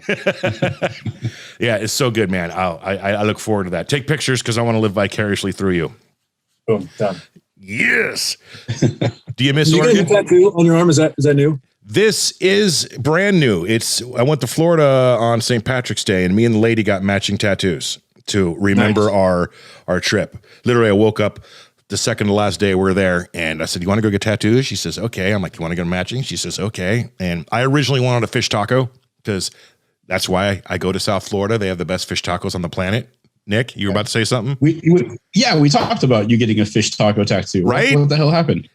Yeah, it's so good, man. I look forward to that. Take pictures because I want to live vicariously through you. Boom, done. Yes. Do you miss Oregon? You get a tattoo on your arm? Is that new? This is brand new. I went to Florida on St. Patrick's Day, and me and the lady got matching tattoos to remember our trip. Literally, I woke up the second to last day we were there, and I said, "You want to go get tattoos?" She says, "Okay." I'm like, "You want to go matching?" She says, "Okay." And I originally wanted a fish taco because that's why I go to South Florida. They have the best fish tacos on the planet. Nick, you were about to say something? We talked about you getting a fish taco tattoo. Right? What the hell happened?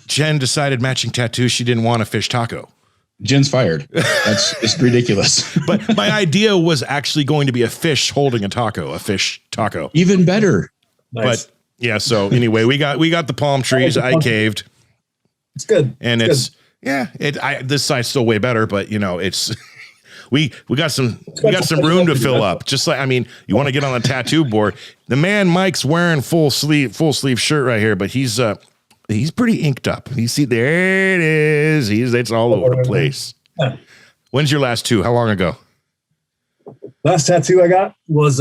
Jen decided matching tattoos. She didn't want a fish taco. Jen's fired. That's just ridiculous. But my idea was actually going to be a fish holding a fish taco. Even better. Nice. But yeah, so anyway, we got the palm trees. I caved. It's good. And this side's still way better, but it's we got some room to fill up. Just like, you want to get on the tattoo board. The man Mike's wearing full sleeve shirt right here, but he's pretty inked up. You see, there it is. It's all over the place. When's your last two? How long ago? Last tattoo I got was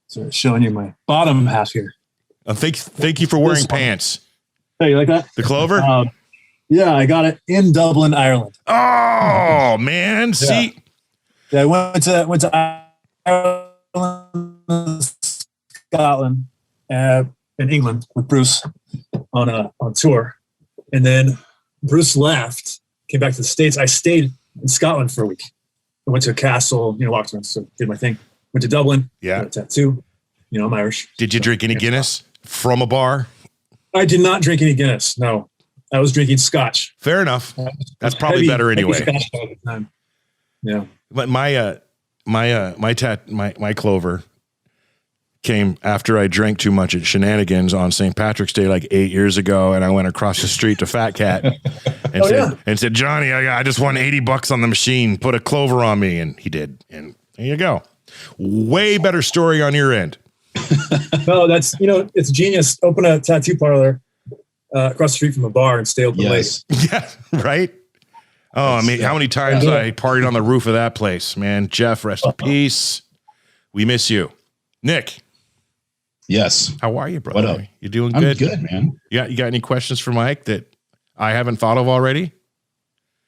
so showing you my bottom half here. Thank you for wearing pants. Hey, you like that? The clover? Yeah, I got it in Dublin, Ireland. Oh man, see. Yeah, I went to Ireland, Scotland, and England with Bruce on tour, and then Bruce left, came back to the States. I stayed in Scotland for a week. I went to a castle, walked around, so did my thing. Went to Dublin, got a tattoo. I'm Irish. Did you drink any Guinness from a bar? I did not drink any Guinness. No, I was drinking Scotch. Fair enough. That's probably better anyway. Scotch all the time. Yeah, but my clover came after I drank too much at Shenanigans on St. Patrick's Day like 8 years ago, and I went across the street to Fat Cat and said, "Johnny, I just won $80 on the machine. Put a clover on me," and he did. And there you go. Way better story on your end. No, that's it's genius. Open a tattoo parlor across the street from a bar and stay open late. Yeah, right. Oh, how many times I partied on the roof of that place, man. Jeff, rest in peace. We miss you, Nick. Yes. How are you, brother? What up? You doing I'm good? Good, man. You got any questions for Mike that I haven't thought of already?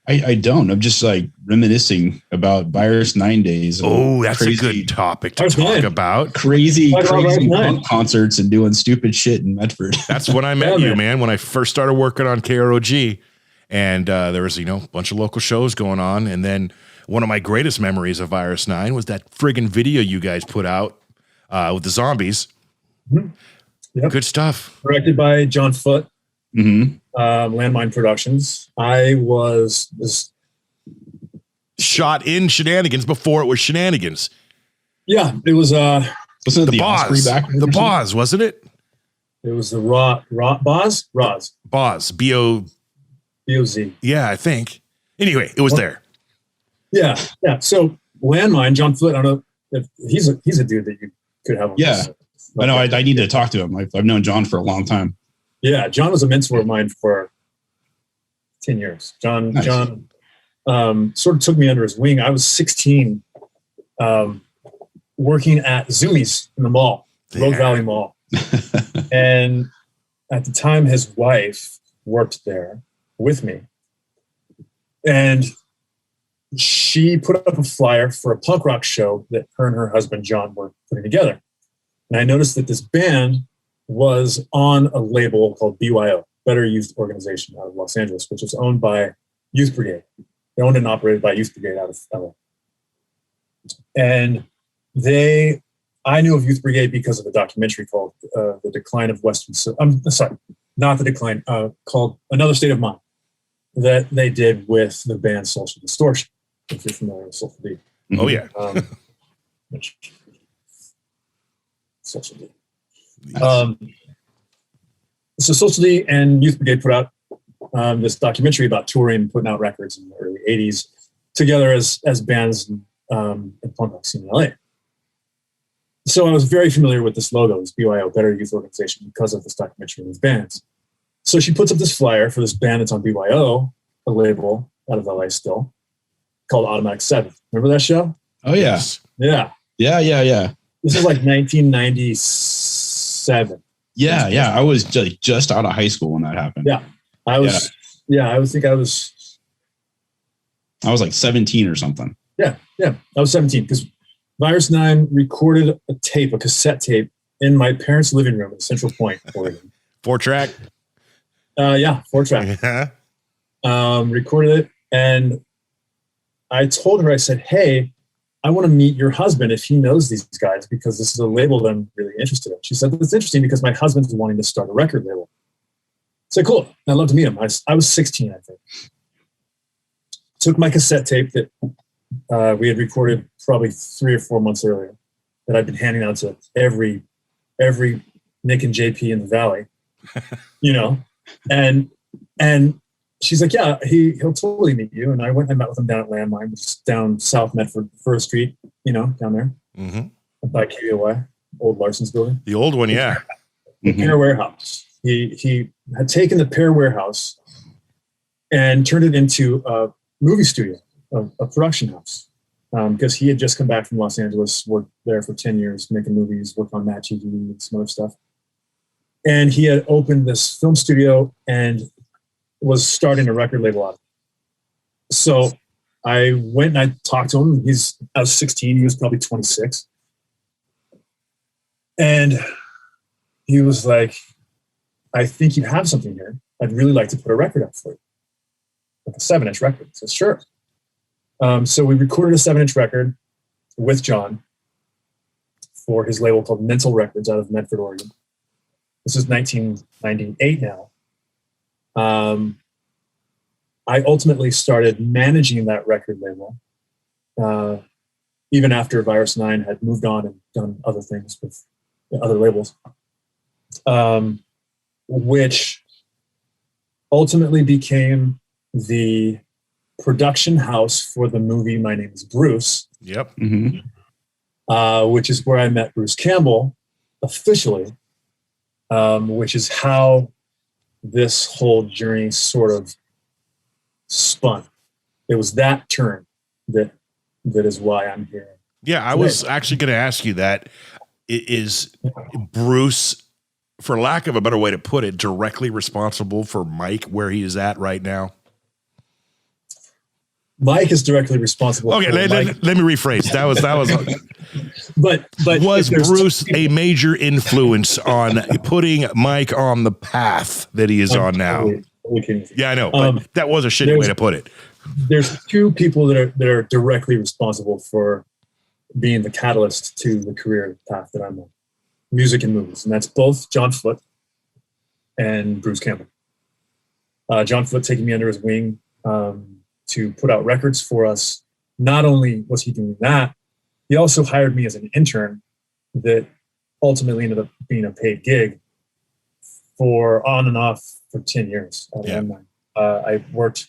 I don't. I'm just like reminiscing about Virus 9 days. Oh, that's a good topic to talk about. Crazy punk concerts and doing stupid shit in Medford. That's when I met you, man. When I first started working on KROG, and there was a bunch of local shows going on, and then one of my greatest memories of Virus 9 was that friggin' video you guys put out with the zombies. Mm-hmm. Yep. Good stuff. Directed by John Foote, Mm-hmm. Landmine Productions. I was shot in Shenanigans before it was Shenanigans. Yeah, it was wasn't it the Boz? The Boz, wasn't it? It was the Boz? Boz. B-O-Z. Yeah, I think. Anyway, it was there. Yeah. So Landmine, John Foote, I don't know if he's a dude that you could have on this. I know. I need to talk to him. I've known John for a long time. Yeah, John was a mentor of mine for 10 years. John sort of took me under his wing. I was 16, working at Zoomies in the mall, Rogue Valley Mall. And at the time, his wife worked there with me. And she put up a flyer for a punk rock show that her and her husband, John, were putting together. And I noticed that this band was on a label called BYO, Better Youth Organization, out of Los Angeles, which is owned by Youth Brigade. They're owned and operated by Youth Brigade out of LA. And I knew of Youth Brigade because of a documentary called The Decline of Western... not The Decline, called Another State of Mind, that they did with the band Social Distortion, if you're familiar with Social D. Oh, yeah. Social D. So Social D and Youth Brigade put out this documentary about touring and putting out records in the early 80s together as bands in punk rock scene in LA. So I was very familiar with this logo, this BYO, Better Youth Organization, because of this documentary and these bands. So she puts up this flyer for this band that's on BYO, a label out of LA still, called Automatic 7. Remember that show? Oh, yeah. Yeah. This is like 1997. Yeah. I was just out of high school when that happened. Yeah. I was like 17 or something. Yeah. I was 17 because Virus 9 recorded a cassette tape in my parents' living room in Central Point, Oregon. 4-track? 4-track. Recorded it. And I told her, I said, hey, I want to meet your husband if he knows these guys, because this is a label that I'm really interested in. She said, that's interesting because my husband's wanting to start a record label. I said, cool. I'd love to meet him. I was 16, I think. Took my cassette tape that we had recorded probably 3 or 4 months earlier that I'd been handing out to every Nick and JP in the Valley, and she's like, yeah, he'll totally meet you. And I went and met with him down at Landmine, which is down South Medford, First Street, down there by KBOY, old Larson's building. The old one, yeah. The Pear Warehouse. He had taken the Pear Warehouse and turned it into a movie studio, a production house, because he had just come back from Los Angeles, worked there for 10 years, making movies, worked on Matt TV and some other stuff. And he had opened this film studio and was starting a record label out. So I went and I talked to him. I was 16. He was probably 26. And he was like, I think you have something here. I'd really like to put a record up for you. Like a 7-inch record. I said, sure. So we recorded a 7-inch record with John for his label called Mental Records out of Medford, Oregon. This is 1998 now. I ultimately started managing that record label, even after Virus 9 had moved on and done other things with other labels, which ultimately became the production house for the movie My Name is Bruce. Yep. Which is where I met Bruce Campbell officially, which is how this whole journey sort of spun. It was that turn that is why I'm here. Yeah, I was actually going to ask you that. Is Bruce, for lack of a better way to put it, directly responsible for Mike where he is at right now? Mike is directly responsible. Okay, let me rephrase. That was. But was Bruce a major influence on putting Mike on the path that he is on now? Yeah, I know. But that was a shitty way to put it. There's 2 people that are directly responsible for being the catalyst to the career path that I'm on, music and movies. And that's both John Foote and Bruce Campbell. John Foote taking me under his wing to put out records for us. Not only was he doing that, he also hired me as an intern that ultimately ended up being a paid gig for on and off for 10 years. I worked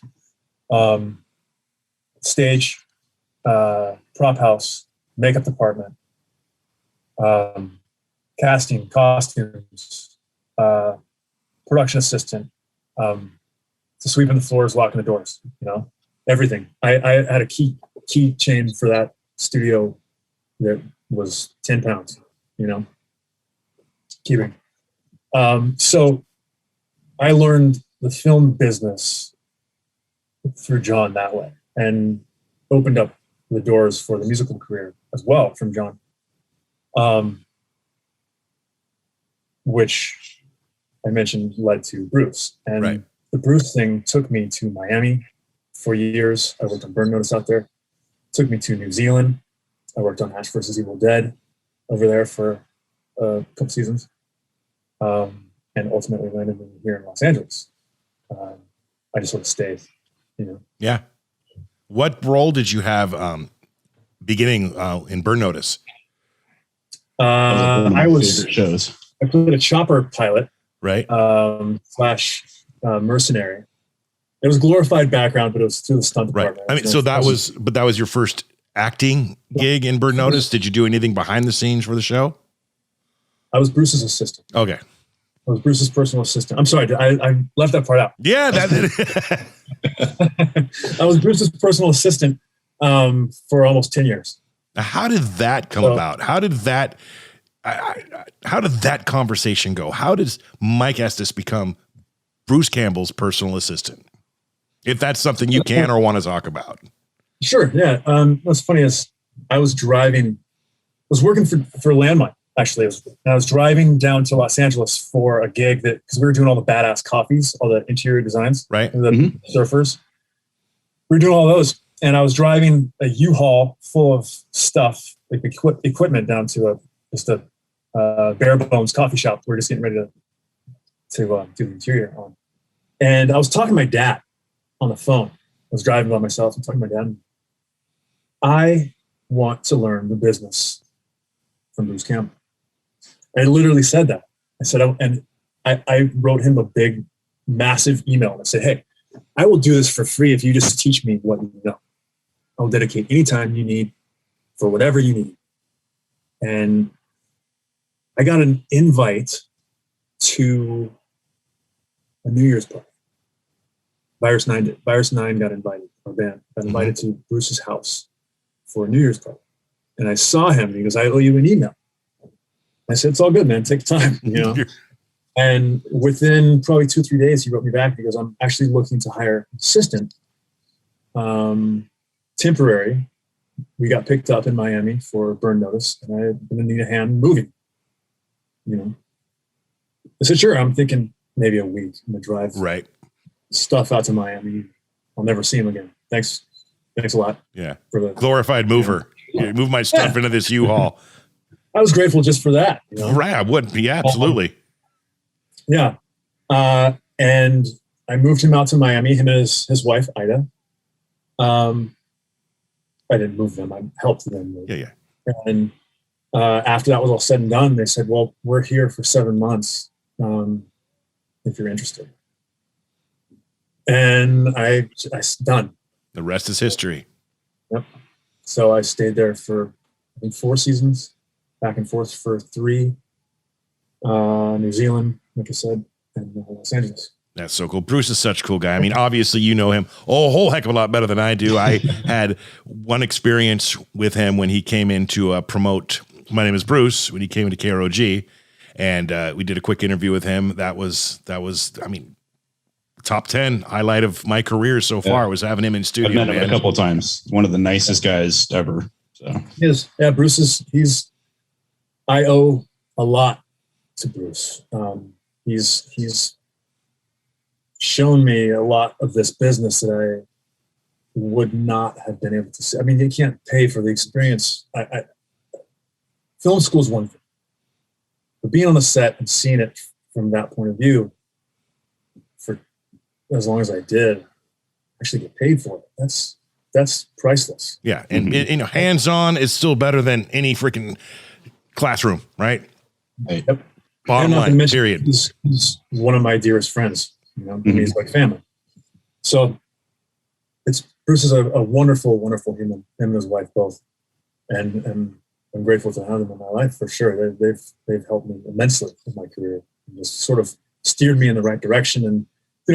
stage, prop house, makeup department, casting, costumes, production assistant, sweeping the floors, locking the doors, everything. I had a key chain for that studio that was 10 pounds, keeping. So I learned the film business through John that way, and opened up the doors for the musical career as well from John, which I mentioned led to Bruce. And the Bruce thing took me to Miami for years. I worked on Burn Notice out there. Took me to New Zealand. I worked on Ash vs. Evil Dead over there for a couple seasons, and ultimately landed here in Los Angeles. I just sort of stayed, Yeah. What role did you have beginning in Burn Notice? I was shows. I played a chopper pilot, right? / mercenary. It was glorified background, but it was through the stunt department. I mean, so that was your first acting gig in Burn Notice. Did you do anything behind the scenes for the show? I was Bruce's assistant. Okay. I was Bruce's personal assistant. I'm sorry, I left that part out. Yeah, I was Bruce's personal assistant for almost 10 years. How did that come about? How did that conversation go? How does Mike Estes become Bruce Campbell's personal assistant? If that's something you can or want to talk about. Sure. Yeah. What's funny is I was working for Landmine. Actually, I was driving down to Los Angeles for a gig because we were doing all the badass coffees, all the interior designs, right? The surfers. We were doing all those, and I was driving a U-Haul full of stuff, like equipment, down to just a bare bones coffee shop. We were just getting ready to do the interior on, and I was talking to my dad on the phone. I was driving by myself and talking to my dad. I want to learn the business from Bruce Campbell. I literally said that. I said, and I wrote him a big, massive email. I said, hey, I will do this for free if you just teach me what you know. I'll dedicate any time you need for whatever you need. And I got an invite to a New Year's party. Virus 9 did. Virus 9 got invited, our band got invited to Bruce's house for a New Year's party. And I saw him and he goes, I owe you an email. I said, it's all good, man. Take time, And within probably 2 or 3 days, he wrote me back. He goes, I'm actually looking to hire an assistant, temporary. We got picked up in Miami for Burn Notice, and I'm going to need a hand moving. I said, sure. I'm thinking maybe a week. I'm going to drive stuff out to Miami. I'll never see him again. Thanks a lot. Yeah. For the glorified mover. Move my stuff into this U-Haul. I was grateful just for that. Right. I would be. Absolutely. Yeah. And I moved him out to Miami, him and his wife, Ida. I didn't move them. I helped them move. Yeah. And after that was all said and done, they said, well, we're here for 7 months if you're interested. And I done. The rest is history. Yep. So I stayed there for, I think, 4 seasons, back and forth for 3. New Zealand, like I said, and Los Angeles. That's so cool. Bruce is such a cool guy. I mean, obviously, you know him a whole heck of a lot better than I do. I had one experience with him when he came in to promote My Name is Bruce, when he came into KROG, and we did a quick interview with him. That was, I mean, top 10 highlight of my career so far was having him in studio. I've met him a couple of times. One of the nicest guys ever. So he is. Yeah, Bruce is. I owe a lot to Bruce. He's shown me a lot of this business that I would not have been able to see. I mean, you can't pay for the experience. film school is one thing, but being on the set and seeing it from that point of view for as long as I did, actually get paid for it. That's priceless. Yeah. And hands-on is still better than any freaking classroom, right? Yep. Bottom line, period. He's one of my dearest friends. He's like family. So Bruce is a wonderful, wonderful human, him and his wife both. And I'm grateful to have them in my life for sure. They've helped me immensely in my career and just sort of steered me in the right direction. And,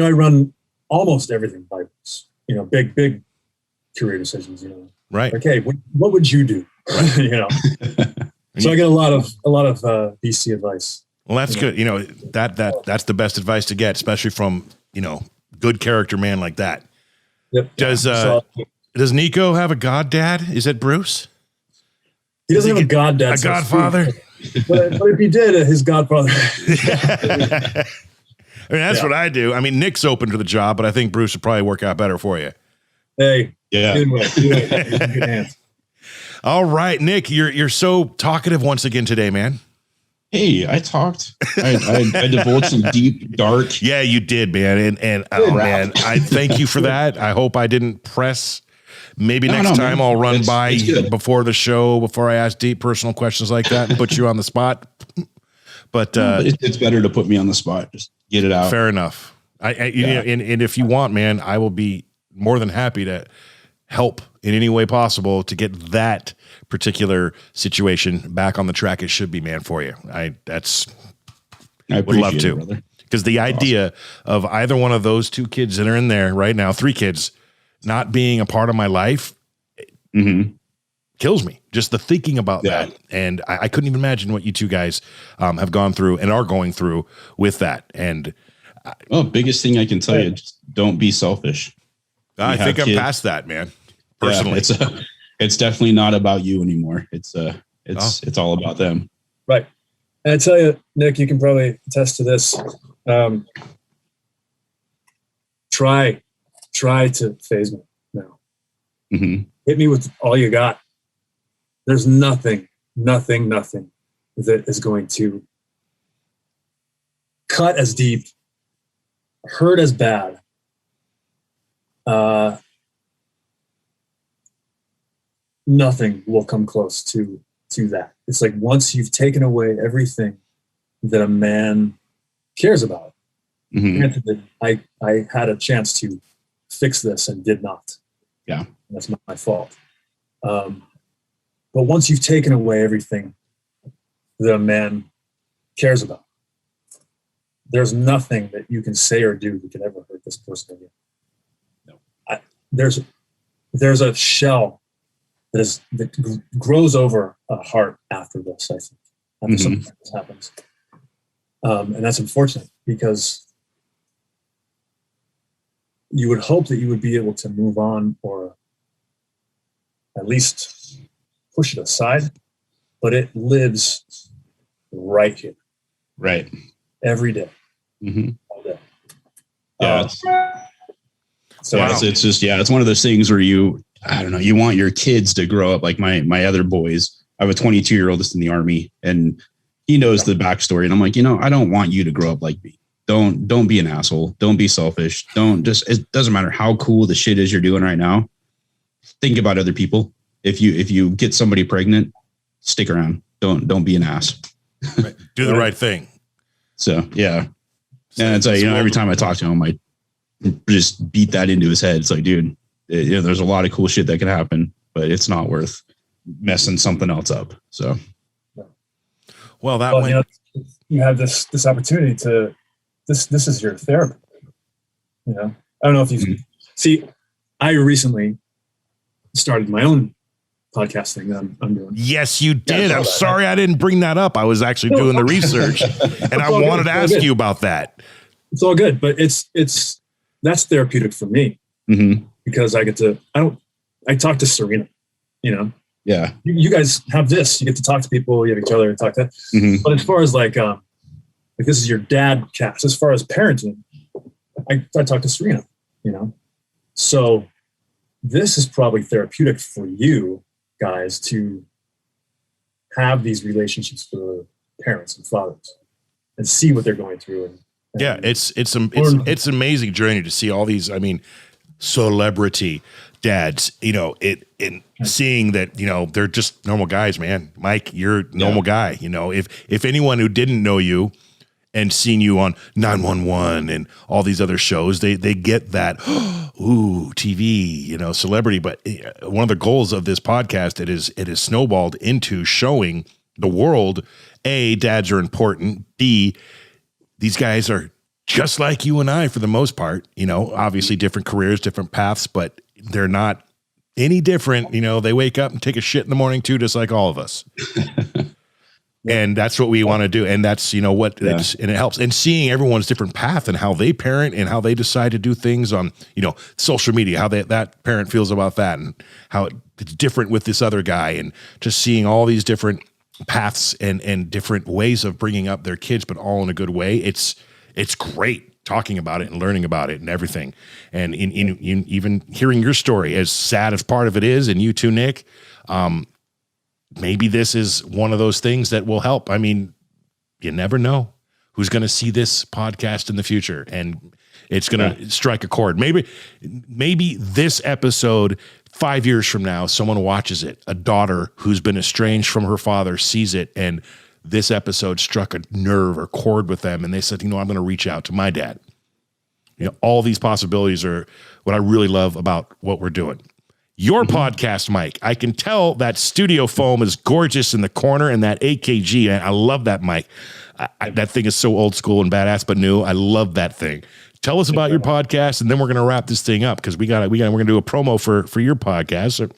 I run almost everything by Bruce, big career decisions, Right. Okay. What would you do? So I get a lot of BC advice. Well, that's good. That's the best advice to get, especially from, good character man like that. Yep. Does Nico have a god dad? Is it Bruce? He doesn't have a god dad. A godfather? But if he did, his godfather. I mean, that's what I do. I mean, Nick's open to the job, but I think Bruce would probably work out better for you. Hey. Yeah. Good hands. All right, Nick, you're so talkative once again today, man. Hey, I talked. I divulged some deep, dark. Yeah, you did, man. And man, I thank you for that. I hope I didn't press. Maybe next time man. I'll run by before the show, before I ask deep personal questions like that and put you on the spot. But it's better to put me on the spot. Just get it out. Fair enough. And if you want, man, I will be more than happy to help in any way possible to get that particular situation back on the track. It should be, man, for you. I would love to, because the idea of either one of those two kids that are in there right now, 3 kids, not being a part of my life kills me. Just the thinking about that. And I couldn't even imagine what you two guys have gone through and are going through with that. And biggest thing I can tell you, just don't be selfish. I think I'm past that, man. Personally, it's definitely not about you anymore. It's all about them. Right. And I tell you, Nick, you can probably attest to this. Try to phase me now. Hit me with all you got. There's nothing that is going to cut as deep, hurt as bad. Nothing will come close to that. It's like once you've taken away everything that a man cares about. Granted that I had a chance to fix this and did not. Yeah. That's not my fault. But once you've taken away everything that a man cares about, there's nothing that you can say or do that can ever hurt this person again. No. There's a shell that grows over a heart after this, I think. After something like this happens. And that's unfortunate, because you would hope that you would be able to move on, or at least push it aside, but it lives right here. Right. Every day. All day. Yeah. It's just, it's one of those things where you want your kids to grow up like my other boys. I have a 22-year-old that's in the Army, and he knows the backstory. And I'm like, I don't want you to grow up like me. Don't be an asshole. Don't be selfish. It doesn't matter how cool the shit is you're doing right now. Think about other people. If you get somebody pregnant, stick around. Don't be an ass. Right. Do the right thing. So, yeah. And it's like, every time I talk to him, I just beat that into his head. It's like, dude, there's a lot of cool shit that can happen, but it's not worth messing something else up. So, well, you have this opportunity to, this is your therapy. I don't know if you see, I recently started my own podcast thing that I'm doing. Yes, you did. I'm sorry I didn't bring that up. I was actually doing the research, and I wanted to ask you about that. It's all good, but that's therapeutic for me, because I talk to Serena, Yeah. You guys have this, you get to talk to people, you have each other and talk to, but as far as like this is your dad cast, as far as parenting, I talk to Serena, so this is probably therapeutic for you guys to have these relationships for their parents and fathers and see what they're going through. And yeah, it's an amazing journey to see all these, I mean, celebrity dads, you know, in seeing that, you know, they're just normal guys, man. Mike, you're a normal guy. You know, if anyone who didn't know you and seen you on 911 and all these other shows, they get that, ooh, TV, you know, celebrity. But one of the goals of this podcast, it is snowballed into showing the world, A, dads are important. B, these guys are just like you and I for the most part, you know, obviously different careers, different paths, but they're not any different. You know, they wake up and take a shit in the morning too, just like all of us. And that's what we want to do. And that's, you know, what, and it helps. And seeing everyone's different path and how they parent and how they decide to do things on, you know, social media, how that parent feels about that and how it's different with this other guy, and just seeing all these different paths and different ways of bringing up their kids, but all in a good way. It's great talking about it and learning about it and everything. And in even hearing your story, as sad as part of it is, and you too, Nick, maybe this is one of those things that will help. I mean, you never know who's going to see this podcast in the future, and it's going to strike a chord. Maybe this episode 5 years from now, someone watches it, a daughter who's been estranged from her father sees it, and this episode struck a nerve or chord with them, and they said, you know, I'm going to reach out to my dad. You know, all these possibilities are what I really love about what we're doing. Your podcast, Mike, I can tell that studio foam is gorgeous in the corner, and that AKG, I love that mic. That thing is so old school and badass, but new. I love that thing. Tell us about your podcast, and then we're going to wrap this thing up, because we're going to do a promo for your podcast. So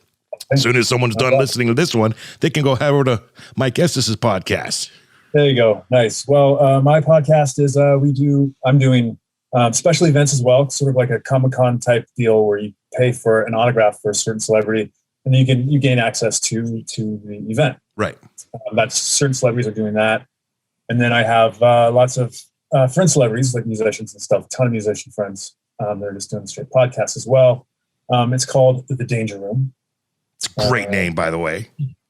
as soon as someone's done listening to this one, they can go head over to Mike Estes' podcast. There you go. Nice. Well, my podcast is I'm doing special events as well, sort of like a Comic-Con type deal where you pay for an autograph for a certain celebrity, and then you gain access to the event. Right. That's certain celebrities are doing that. And then I have lots of friend celebrities, like musicians and stuff, a ton of musician friends. They're just doing straight podcasts as well. It's called The Danger Room. It's a great name, by the way.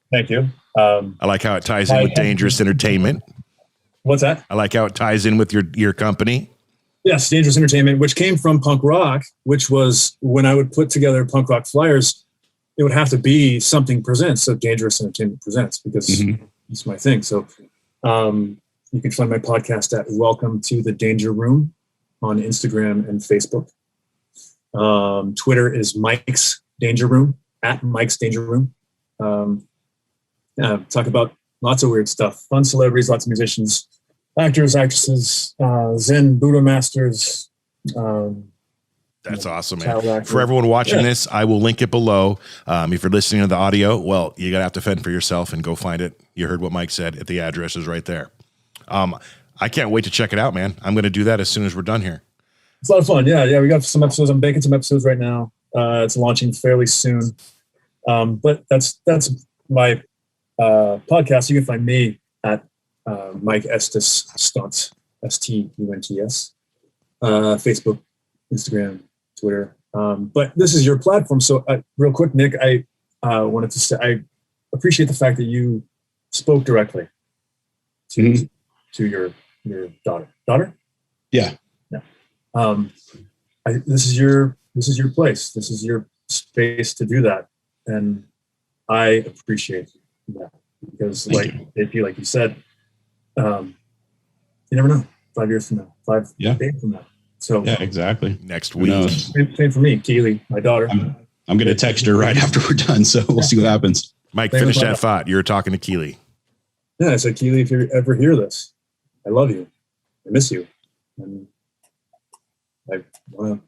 Thank you. I like how it ties in with Dangerous Entertainment. What's that? I like how it ties in with your company. Yes, Dangerous Entertainment, which came from punk rock, which was when I would put together punk rock flyers, it would have to be something presents. So Dangerous Entertainment presents, because it's my thing. So you can find my podcast at Welcome to the Danger Room on Instagram and Facebook. Twitter is Mike's Danger Room, at Mike's Danger Room. Talk about lots of weird stuff. Fun celebrities, lots of musicians, actors, actresses, Zen Buddha masters. That's awesome, man. For everyone watching this, I will link it below. If you're listening to the audio, well, you're going to have to fend for yourself and go find it. You heard what Mike said. The address is right there. I can't wait to check it out, man. I'm going to do that as soon as we're done here. It's a lot of fun. Yeah. We got some episodes. I'm baking some episodes right now. It's launching fairly soon. But that's my podcast. You can find me at Mike Estes Stunts, STUNTS, Facebook, Instagram, Twitter. But this is your platform. So real quick, Nick, I wanted to say, I appreciate the fact that you spoke directly to your daughter. Daughter? Yeah. This is your place. This is your space to do that. And I appreciate that, because like you said, you never know, 5 years from now, 5 days from now. So yeah, exactly. Next week. Same for me, Keely, my daughter. I'm going to text her right after we're done. So we'll see what happens. Mike, finish that thought. You're talking to Keely. Yeah, I said, Keely, if you ever hear this, I love you. I miss you. And I want to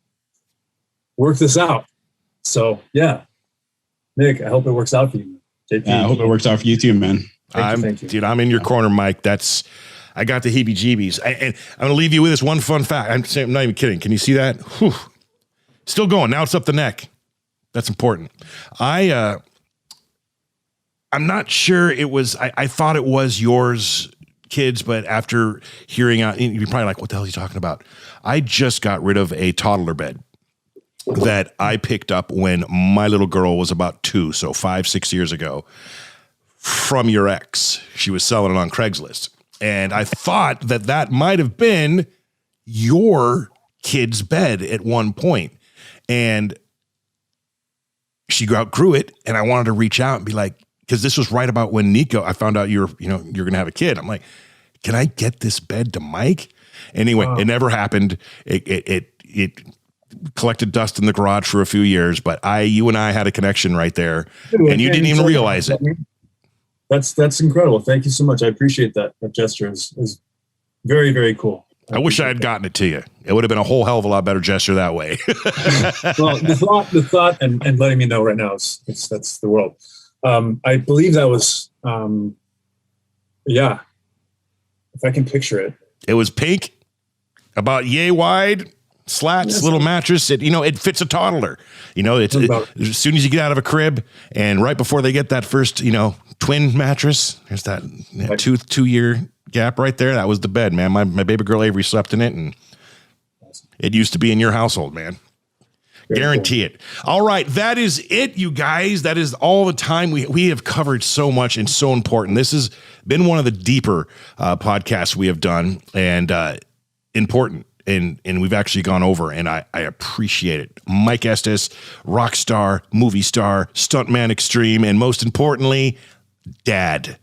work this out. So yeah, Nick, I hope it works out for you. JP, I hope it works out for you too, man. Thank you. Dude, I'm in your corner, Mike. I got the heebie-jeebies. And I'm going to leave you with this one fun fact. I'm not even kidding. Can you see that? Whew. Still going. Now it's up the neck. That's important. I'm not sure it was, I thought it was yours, kids, but after hearing out, you're probably like, what the hell are you talking about? I just got rid of a toddler bed that I picked up when my little girl was about 2, so 5-6 years ago. from your ex. She was selling it on Craigslist. And I thought that might have been your kid's bed at one point. And she outgrew it. And I wanted to reach out and be like, because this was right about when Nico, I found out you're going to have a kid. I'm like, can I get this bed to Mike? Anyway, It never happened. It collected dust in the garage for a few years, but you and I had a connection right there, and you didn't even realize it. That's incredible. Thank you so much. I appreciate that. That gesture is very, very cool. I wish I had gotten it to you. It would have been a whole hell of a lot better gesture that way. Well, the thought, and letting me know right now that's the world. I believe that was, if I can picture it. It was pink, about yay wide, slats, little mattress. It fits a toddler. As soon as you get out of a crib and right before they get that first, twin mattress, there's that 2 year gap right there. That was the bed, man. My baby girl Avery slept in it, and it used to be in your household, man. Guarantee it. All right. That is it, you guys. That is all the time. We have covered so much and so important. This has been one of the deeper podcasts we have done, and important. And we've actually gone over, and I appreciate it. Mike Estes, rock star, movie star, stuntman extreme, and most importantly, dad,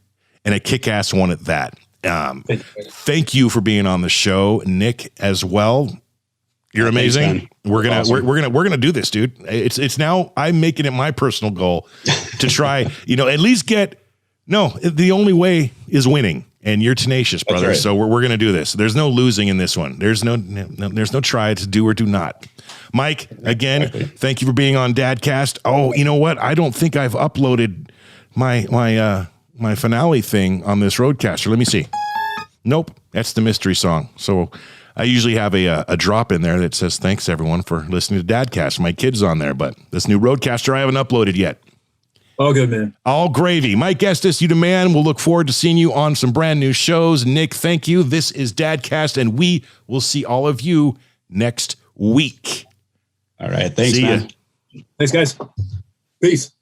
and a kick-ass one at that. Thank you for being on the show, Nick, as well. You're amazing. Thanks, we're gonna do this, dude. It's now I'm making it my personal goal to try, at least the only way is winning, and you're tenacious, brother. Right. So we're gonna do this. There's no losing in this one. There's no try to do or do not. Mike, again, thank you for being on Dadcast. Oh, you know what? I don't think I've uploaded my finale thing on this Roadcaster. Let me see. Nope, that's the mystery song. So I usually have a drop in there that says, thanks everyone for listening to Dadcast. My kid's on there, but this new Roadcaster I haven't uploaded yet. All good, man. All gravy. Mike Estes, you the man. We'll look forward to seeing you on some brand new shows. Nick, thank you. This is Dadcast, and we will see all of you next week. All right. Thanks, man. Thanks, guys. Peace.